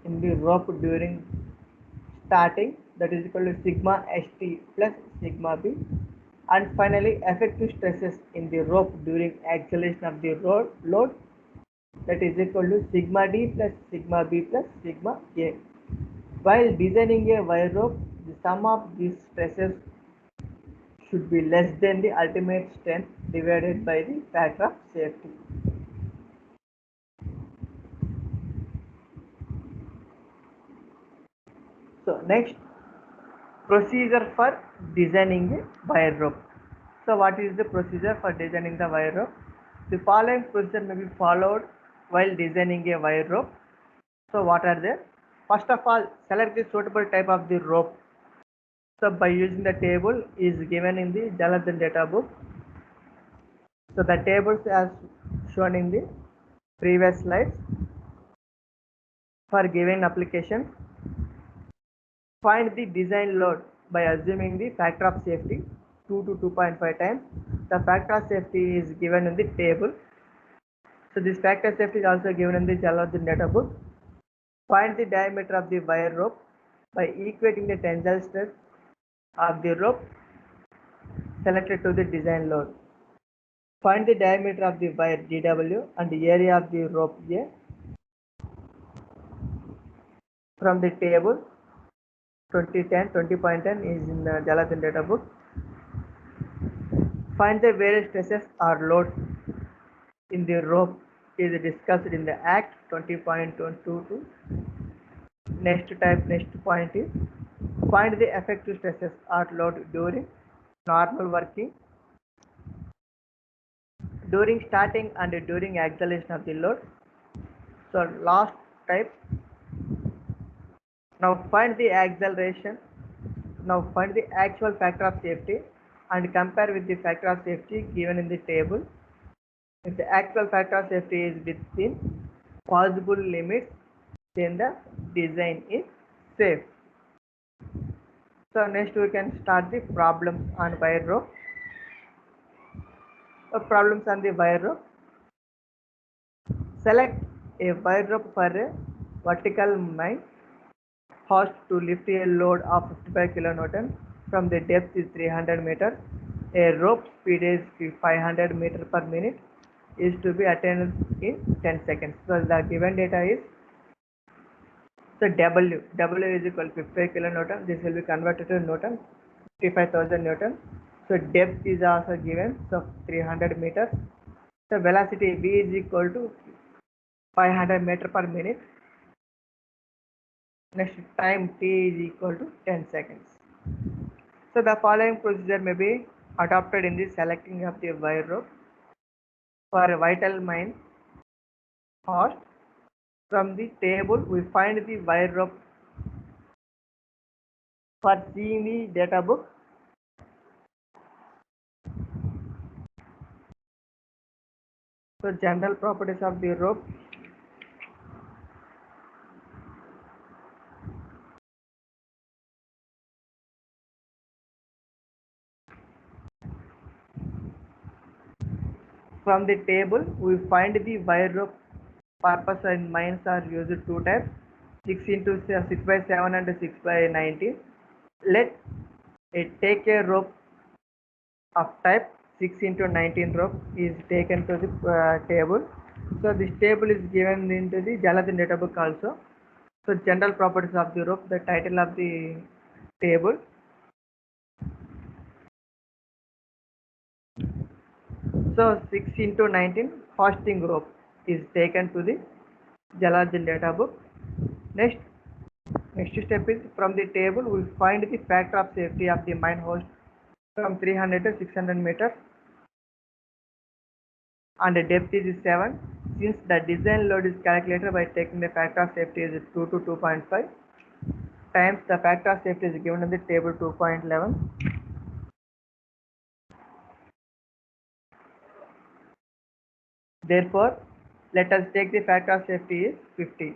in the rope during starting, that is equal to sigma st plus sigma b. And finally effective stresses in the rope during acceleration of the load, that is equal to sigma d plus sigma b plus sigma a. While designing a wire rope, the sum of these stresses should be less than the ultimate strength divided by the factor of safety. So next, procedure for designing a wire rope. So what is the procedure for designing the wire rope? The following procedure may be followed while designing a wire rope. So what are they? First of all, select the suitable type of the rope. So by using the table is given in the Jalandhar data book. So the tables as shown in the previous slides. For given application, find the design load by assuming the factor of safety 2 to 2.5 times. The factor of safety is given in the table. So this factor of safety is also given in the Jalandhar data book. Find the diameter of the wire rope by equating the tensile stress of the rope selected to the design load. Find the diameter of the wire dW and the area of the rope A from the table 20.10 is in the Jalandhar data book. Find the various stresses or loads in the rope is discussed in the Act 20.22. Next point is find the effective stresses or load during normal working, during starting and during acceleration of the load. So last type. Now find the acceleration. Now find the actual factor of safety and compare with the factor of safety given in the table. If the actual factor of safety is within possible limits, then the design is safe. So next we can start the problems on wire rope. Problems on the wire rope. Select a wire rope for a vertical main hoist to lift a load of 55 kN from the depth is 300 meters. A rope speed is 500 meters per minute is to be attained in 10 seconds. So the given data is, so W is equal to 55 kilonewton. This will be converted to Newton, 55,000 Newton. So depth is also given, so 300 meters. So velocity V is equal to 500 meter per minute. Next time T is equal to 10 seconds. So the following procedure may be adopted in the selecting of the wire rope for a vital mine hoist. From the table we find the wire rope. For seeing the data book, so general properties of the rope. From the table we find the wire rope purpose and mines are used two types, 6 into 6 by 7 and 6 by 19. Let it take a rope of type 6 into 19 rope is taken to the table. So this table is given into the Jalandhar data book also. So general properties of the rope, the title of the table. So 6 into 19 fasting rope is taken to the Jalaluddin data book. Next step is from the table we find the factor of safety of the mine host from 300 to 600 meters and the depth is 7. Since the design load is calculated by taking the factor of safety is 2 to 2.5 times the factor of safety is given in the table 2.11. Therefore, let us take the factor of safety is 50.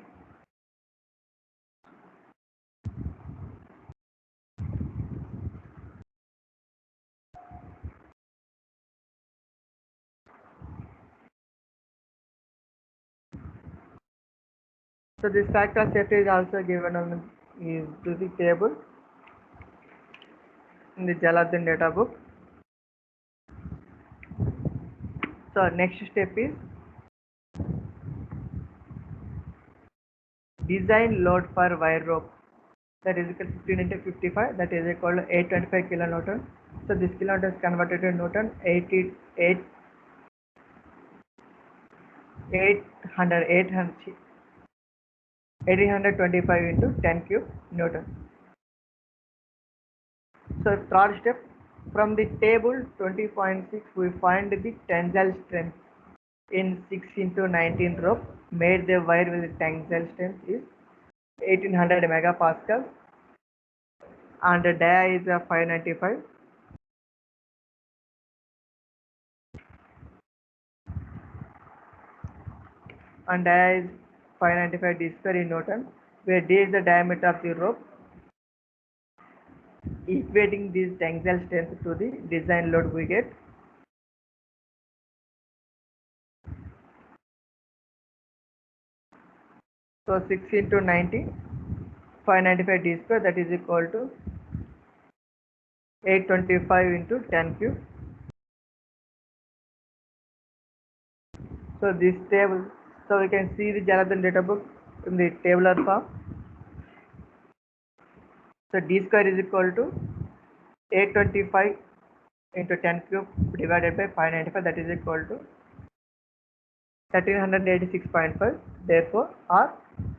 So this factor of safety is also given on the table in the Jalaluddin data book. So next step is design load for wire rope, that is equal to 15 into 55, that is equal to 825 kilonewton. So this kilonewton is converted to Newton. 1825 into 10 cube Newton. So third step, from the table 20.6 we find the tensile strength in 6 into 19 rope made the wire with the tensile strength is 1800 megapascal and the dia is 595 and dia is 595 d square in Newton, where d is the diameter of the rope. Equating this tensile strength to the design load we get. So 6 into 90, 595 d square, that is equal to 825 into 10 cube. So this table, so we can see the Jalaluddin data book in the tabular form. So d square is equal to 825 into 10 cube divided by 595, that is equal to 1386.5. Therefore, or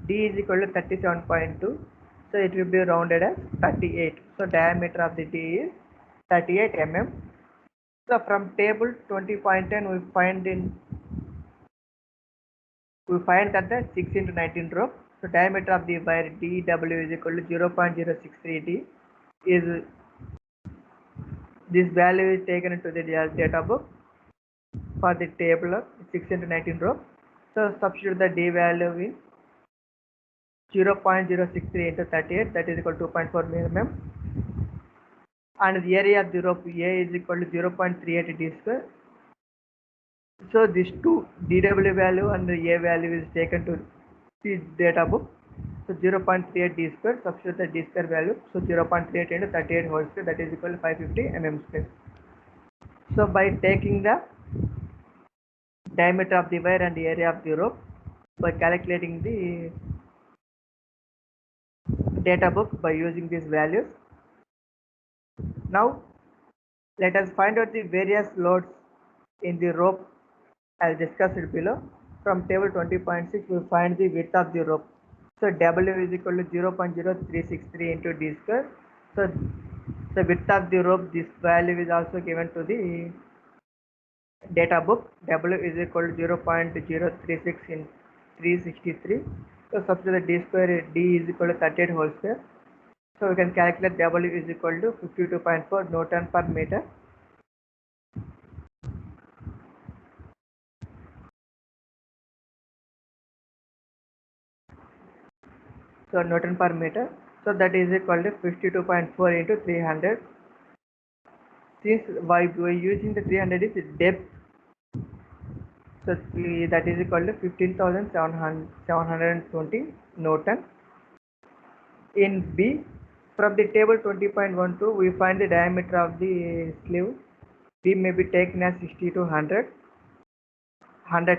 d is equal to 37.2. So it will be rounded as 38. So diameter of the d is 38 mm. So from table 20.10 we find that the 6 into 19 rope. So diameter of the wire dw is equal to 0.063 d. Is this value is taken into the data book for the table of 6 into 19 rope. So substitute the d value in 0.063 into 38, that is equal to 2.4 mm, and the area of the rope A is equal to 0.38 d square. So this two dw value and the A value is taken to the data book. So 0.38 d square, substitute the d square value. So 0.38 into 38 whole square, that is equal to 550 mm square. So by taking the diameter of the wire and the area of the rope, by calculating the data book by using these values. Now let us find out the various loads in the rope as discussed below. From table 20.6 we find the width of the rope. So W is equal to 0.0363 into d square. So the width of the rope, this value is also given to the data book. W is equal to 0.036 in 363. So substitute the d square, d is equal to 38 whole square. So we can calculate W is equal to 52.4 Newton per meter. So Newton per meter. So that is equal to 52.4 into 300. Since why we are using the 300 is depth, so that is equal to 15,720 Newton. In B, from the table 20.12 we find the diameter of the sleeve. B may be taken as 60 to 100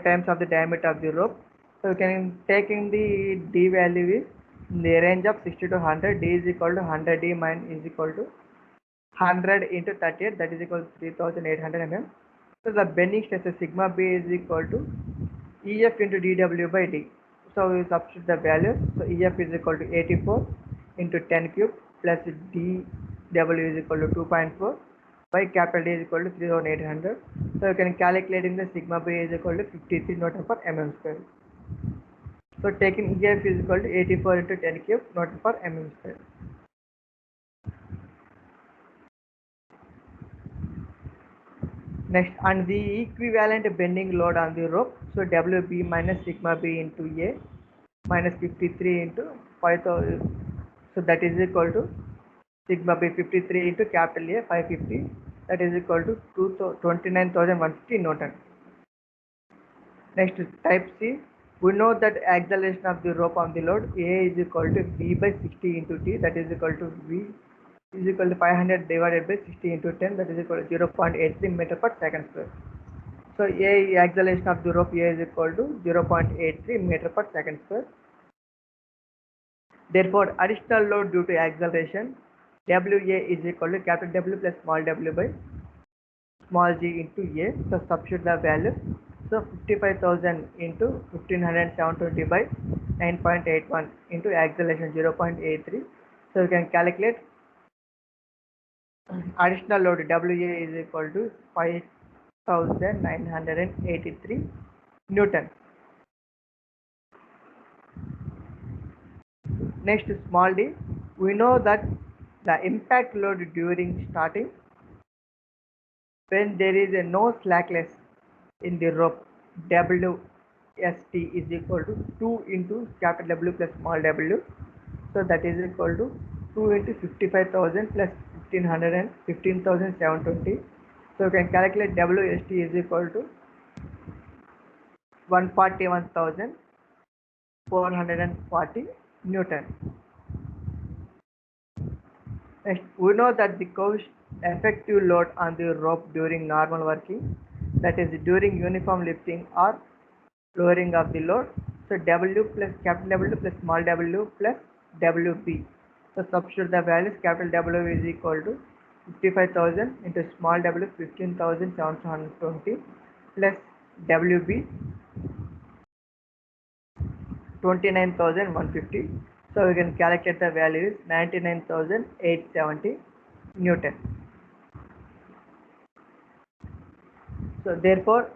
times of the diameter of the rope. So we can take in the d value is in the range of 60 to 100. D is equal to 100 d minus is equal to 100 into 38, that is equal to 3800 mm. So the bending stress sigma b is equal to EF into dW by d. So we substitute the values. So EF is equal to 84 into 10 cube plus dW is equal to 2.4 by capital D is equal to 3800. So you can calculate in the sigma b is equal to 53 Newton per mm square. So taking EF is equal to 84 into 10 cube Newton per mm square. Next, and the equivalent bending load on the rope. So WB minus sigma B into A minus 53 into 5000. So that is equal to sigma B 53 into capital A 550. That is equal to 29,150 Newton. Next, type C. We know that acceleration of the rope on the load A is equal to V by 60 into T. That is equal to V is equal to 500 divided by 60 into 10. That is equal to 0.83 meter per second square. So A acceleration of the rope A is equal to 0.83 meter per second square. Therefore, additional load due to acceleration WA is equal to capital W plus small w by small g into A. So substitute the value. So 55,000 into 15,720 by 9.81 into acceleration 0.83. So you can calculate additional load WA is equal to 5,983 Newton. Next, small d. We know that the impact load during starting when there is no slackness in the rope WST is equal to 2 into capital W plus small w. So that is equal to 2 into 55,000 plus 15,720. So you can calculate WST is equal to 141,440 Newton. Next, we know that the effective load on the rope during normal working, that is during uniform lifting or lowering of the load. So W plus capital W plus small w plus WB. So substitute the values. Capital W is equal to 55,000 into small w 15,720 plus WB 29,150. So we can calculate the value is 99,870 Newton. So therefore,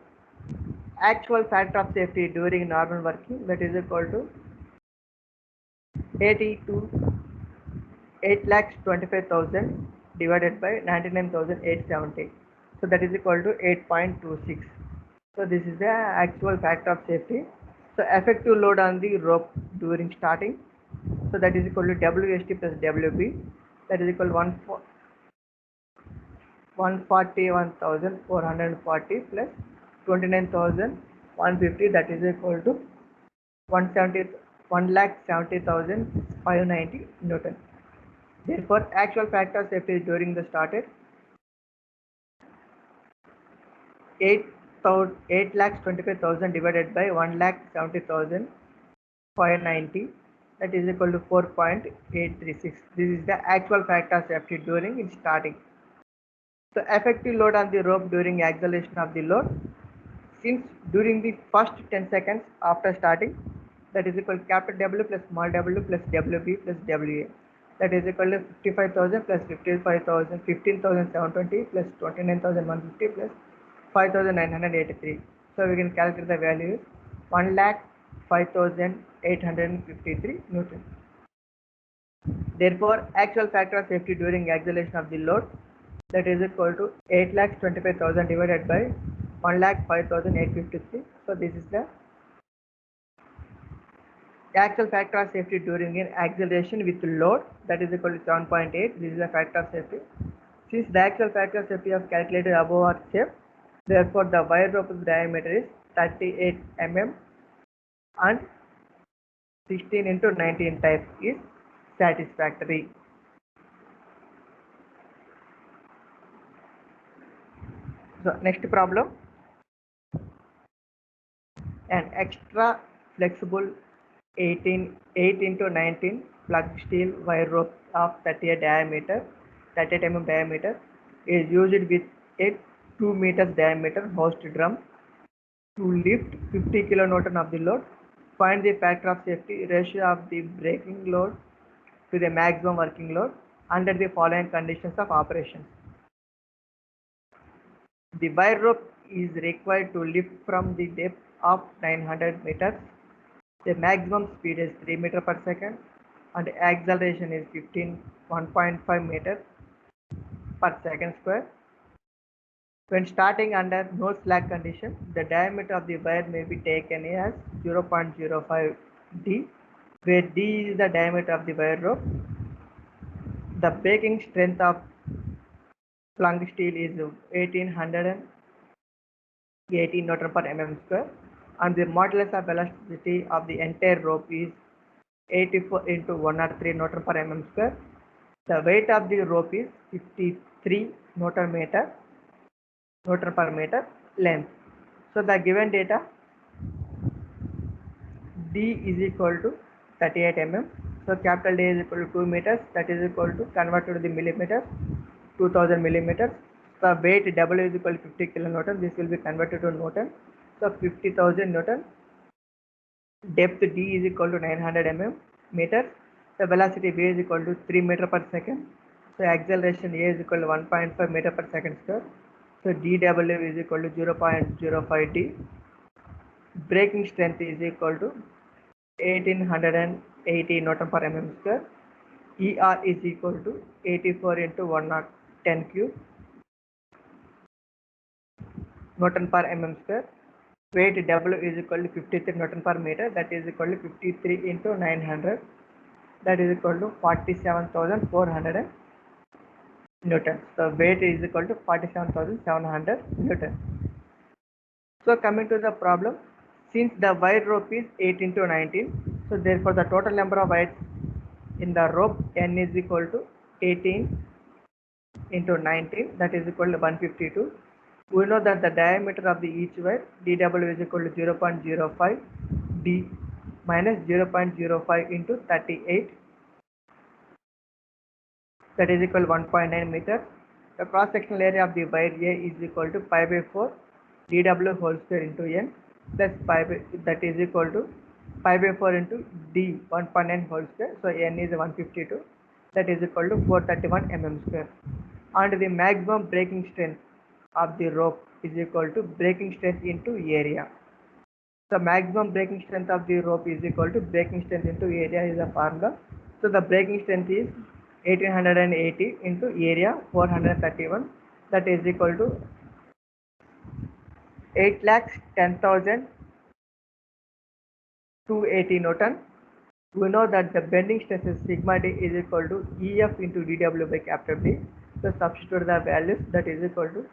actual factor of safety during normal working, that is equal to 8,25,000 divided by 99,870. So that is equal to 8.26. So this is the actual factor of safety. So effective load on the rope during starting. So that is equal to WST plus WB. That is equal to 141,440 plus 29,150. That is equal to 1,70,590 Newton. Therefore, actual factor of safety during the started 8,25,000 divided by 1,70,590. That is equal to 4.836. This is the actual factor of safety during its starting. So effective load on the rope during acceleration of the load, since during the first 10 seconds after starting, that is equal to capital W plus small w plus WB plus WA. That is equal to 55,000 plus 55,000, 15,720 plus 29,150 plus 5,983. So we can calculate the value is 1,05,853 Newton. Therefore, actual factor of safety during acceleration of the load, that is equal to 8,25,000 divided by 1,05,853. So this is the actual factor of safety during an acceleration with load, that is equal to 7.8. This is the factor of safety. Since the actual factor of safety of calculated above are safe, therefore the wire rope's diameter is 38 mm and 16 into 19 type is satisfactory. So next problem, an extra flexible 8 into 19 plug steel wire rope of 38 mm diameter is used with a 2 meters diameter hoist drum to lift 50 kilonewton of the load. Find the factor of safety ratio of the braking load to the maximum working load under the following conditions of operation. The wire rope is required to lift from the depth of 900 meters. The maximum speed is 3 meters per second and acceleration is 1.5 meters per second square. When starting under no slack condition, the diameter of the wire may be taken as 0.05 d, where d is the diameter of the wire rope. The breaking strength of flung steel is 1880 Newton per mm square, and the modulus of elasticity of the entire rope is 84 into 103 Newton per mm square. The weight of the rope is 53 Newton per meter length. So the given data, D is equal to 38 mm. So capital D is equal to 2 meters, that is equal to, converted to the millimeters, 2000 millimeters. The weight W is equal to 50 kilonewton. This will be converted to Newton. So 50,000 Newton. Depth D is equal to 900 meters. The velocity V is equal to 3 meter per second. So acceleration A is equal to 1.5 meter per second square. So dW is equal to 0.05 d. Braking strength is equal to 1880 Newton per mm square. ER is equal to 84 into 110 cube Newton per mm square. Weight W is equal to 53 Newton per meter, that is equal to 53 into 900, that is equal to 47,400 Newton. So weight is equal to 47,700 Newton. So coming to the problem, since the wire rope is 8 into 19, so therefore the total number of wires in the rope N is equal to 18 into 19, that is equal to 152. We know that the diameter of the each wire dW is equal to 0.05 d minus 0.05 into 38, that is equal to 1.9 meters. The cross sectional area of the wire A is equal to pi by 4 dW whole square into N plus pi by, that is equal to pi by 4 into d 1.9 whole square. So N is 152, that is equal to 431 mm square. And the maximum braking strength of the rope is equal to braking strength into area. The maximum braking strength of the rope is equal to braking strength into area is a formula. So the braking strength is 1880 into area 431, that is equal to 8,10,280 Newton. We know that the bending stress is sigma d is equal to EF into dW by capital D. So substitute the values, that is equal to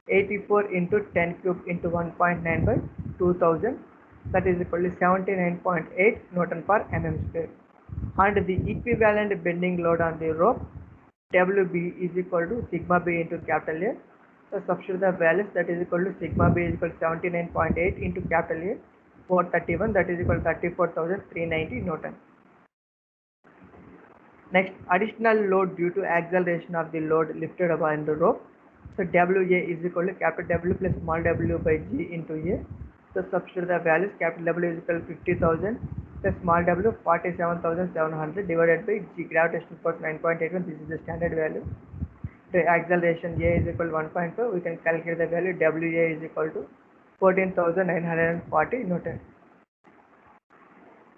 84 into 10 cube into 1.9 by 2000, that is equal to 79.8 Newton per mm square. And the equivalent bending load on the rope WB is equal to sigma B into capital A. So substitute the values, that is equal to sigma B is equal to 79.8 into capital A 431, that is equal to 34,390 Newton. Next, additional load due to acceleration of the load lifted upon the rope. So WA is equal to capital W plus small w by G into A. So substitute the values, capital W is equal to 50,000 plus small w 47,700 divided by G, gravitational force 9.81, this is the standard value. The acceleration A is equal to 1.5, we can calculate the value, WA is equal to 14,940 Newton.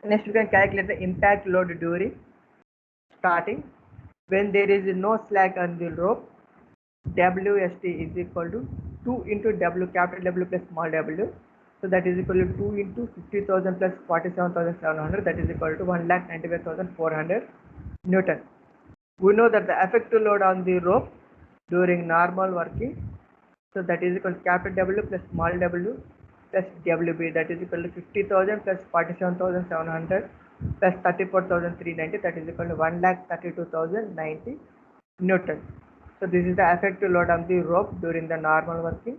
Next, we can calculate the impact load during starting. When there is no slack on the rope, WST is equal to 2 into W, capital W plus small w. So that is equal to 2 into 50,000 plus 47,700, that is equal to 1,95,400 Newton. We know that the effective load on the rope during normal working, so that is equal to capital W plus small w plus WB, that is equal to 50,000 plus 47,700 plus 34,390, that is equal to 1,32,090 Newton. So this is the effective load on the rope during the normal working.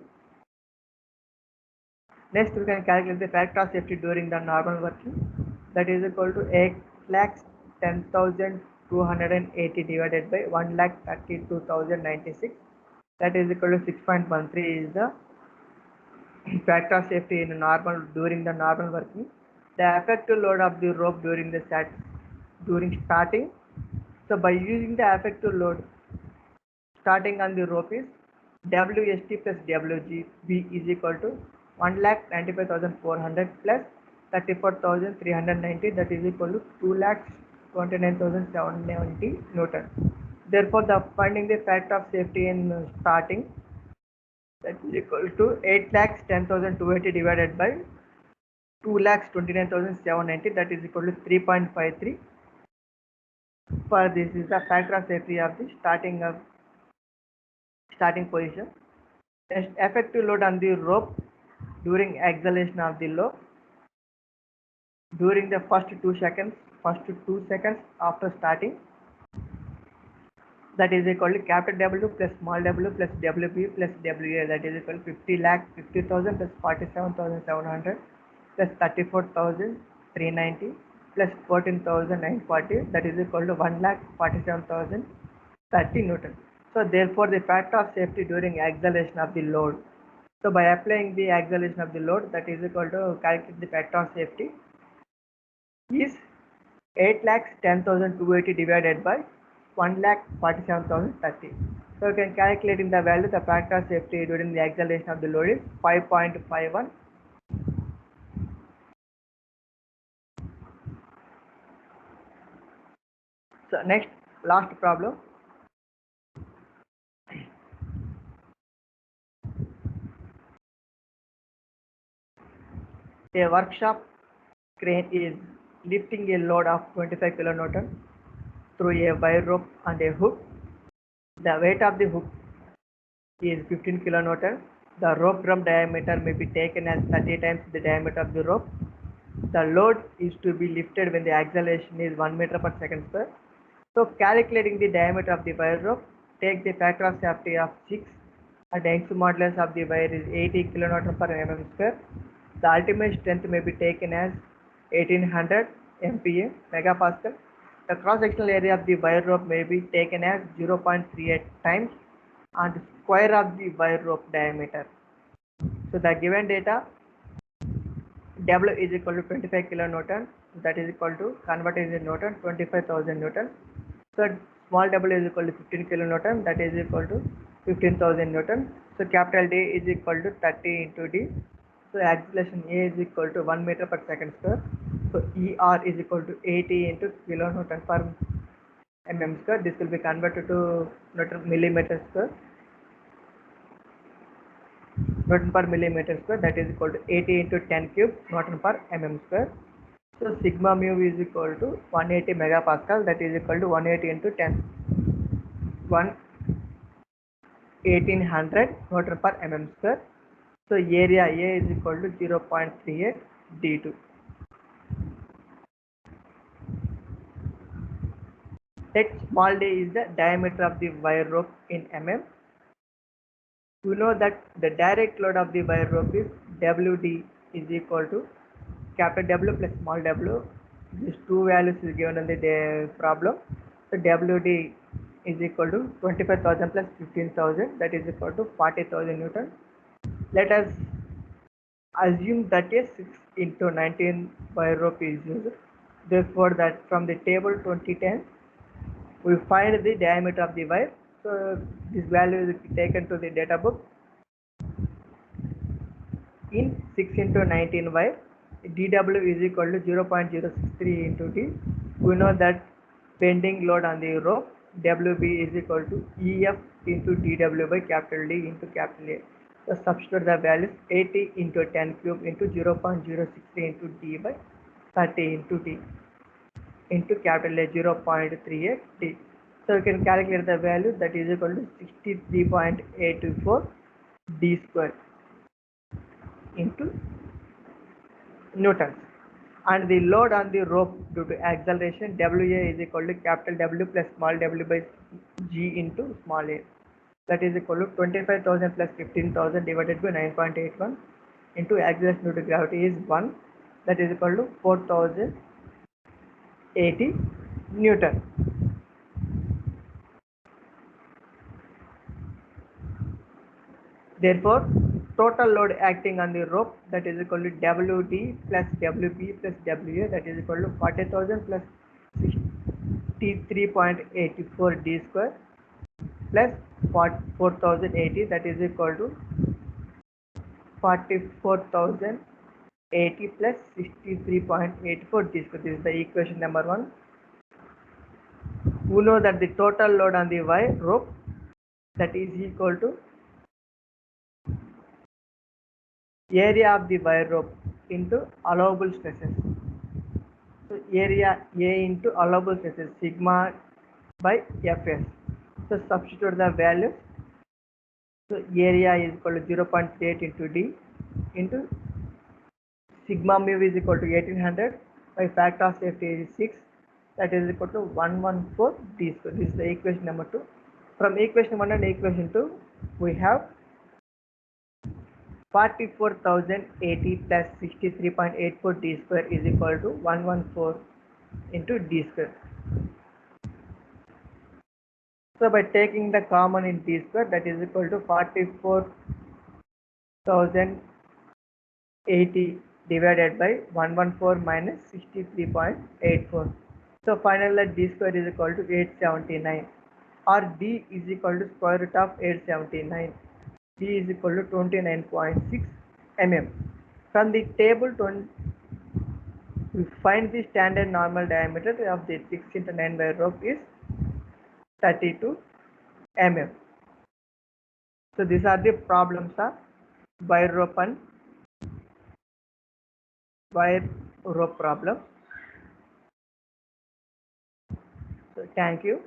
Next, we can calculate the factor of safety during the normal working, that is equal to 8,10,280 divided by 1,32,096. that is equal to 6.13 is the factor of safety in normal during the normal working. The effective load of the rope during the during starting. So by using the effective load starting on the rope is WST plus WGB is equal to 1,95,400 plus 34,390, that is equal to 2,29,790 Newton. Therefore, the finding the factor of safety in starting, that is equal to 8,10,280 divided by 2,29,790, that is equal to 3.53. For this is the factor of safety of the starting position. Next, effective load on the rope during acceleration of the rope during the first 2 seconds after starting, that is equal to capital W plus small w plus WB plus WA, that is equal to 50,50,000 plus 47,700 plus 34,390 plus 14,940, that is equal to 1,47,030 Newton. So therefore the factor of safety during acceleration of the load. So by applying the acceleration of the load, that is equal to calculate the factor of safety is 8,10,280 divided by 1,47,030. So you can calculate in the value the factor of safety during the acceleration of the load is 5.51. So next, last problem. A workshop crane is lifting a load of 25 kN through a wire rope and a hook. The weight of the hook is 15 kN. The rope drum diameter may be taken as 30 times the diameter of the rope. The load is to be lifted when the acceleration is 1 meter per second square. So calculating the diameter of the wire rope, take the factor of safety of 6 and the Young's modulus of the wire is 80 kN per mm square. The ultimate strength may be taken as 1800 MPa megapascal. The cross-sectional area of the wire rope may be taken as 0.38 times and square of the wire rope diameter. So the given data, W is equal to 25 kilonewton, that is equal to, converted into Newton, 25,000 Newton. So small w is equal to 15 kilonewton, that is equal to 15,000 Newton. So capital D is equal to 30 into D. So acceleration A is equal to 1 meter per second square. So ER is equal to 80 into kilonewton per mm square. This will be converted to Newton millimeter square. Newton per millimeter square, that is equal to 80 into 10 cube Newton per mm square. So sigma mu is equal to 180 megapascal, that is equal to 180 into 10, 1800 Newton per mm square. So area A is equal to 0.38 D2. Let small d is the diameter of the wire rope in mm. You know that the direct load of the wire rope is WD is equal to capital W plus small w. These two values is given in the problem. So WD is equal to 25,000 plus 15,000, that is equal to 40,000 Newton. Let us assume that a 6 into 19 wire rope is used. Therefore, that from the table 2010, we find the diameter of the wire. So this value is taken to the data book. In 6 into 19 wire, dW is equal to 0.063 into D. We know that bending load on the rope, WB is equal to EF into dW by capital D into capital A. So substitute the values 80 into 10 cube into 0.063 into D by 30 into D into capital A 0.38 D. So you can calculate the value, that is equal to 63.824 D square into newtons. And the load on the rope due to acceleration, WA is equal to capital W plus small w by G into small a, that is equal to 25,000 plus 15,000 divided by 9.81 into acceleration due to gravity is 1, that is equal to 4,080 Newton. Therefore, total load acting on the rope, that is equal to WD plus WB plus WA, that is equal to 40,000 plus 63.84 D square plus 4,080, that is equal to 44,080 plus 63.84 D square. This is the equation number 1. We know that the total load on the wire rope, that is equal to area of the wire rope into allowable stresses. So area A into allowable stresses, sigma by Fs. So substitute the values. So area is equal to 0.8 into D into sigma mu is equal to 1800 by factor of safety is 6, that is equal to 114 D square. This is the equation number 2. From equation 1 and equation 2, we have 44,080 plus 63.84 D square is equal to 114 into D square. So by taking the common in D square, that is equal to 44,080 divided by 114 minus 63.84. So finally D square is equal to 879, or D is equal to square root of 879. D is equal to 29.6 mm. From the table, we find the standard normal diameter of the 6 into 9 wire rope is 32 mm. So these are the problems of wire rope and wire rope problem. So thank you.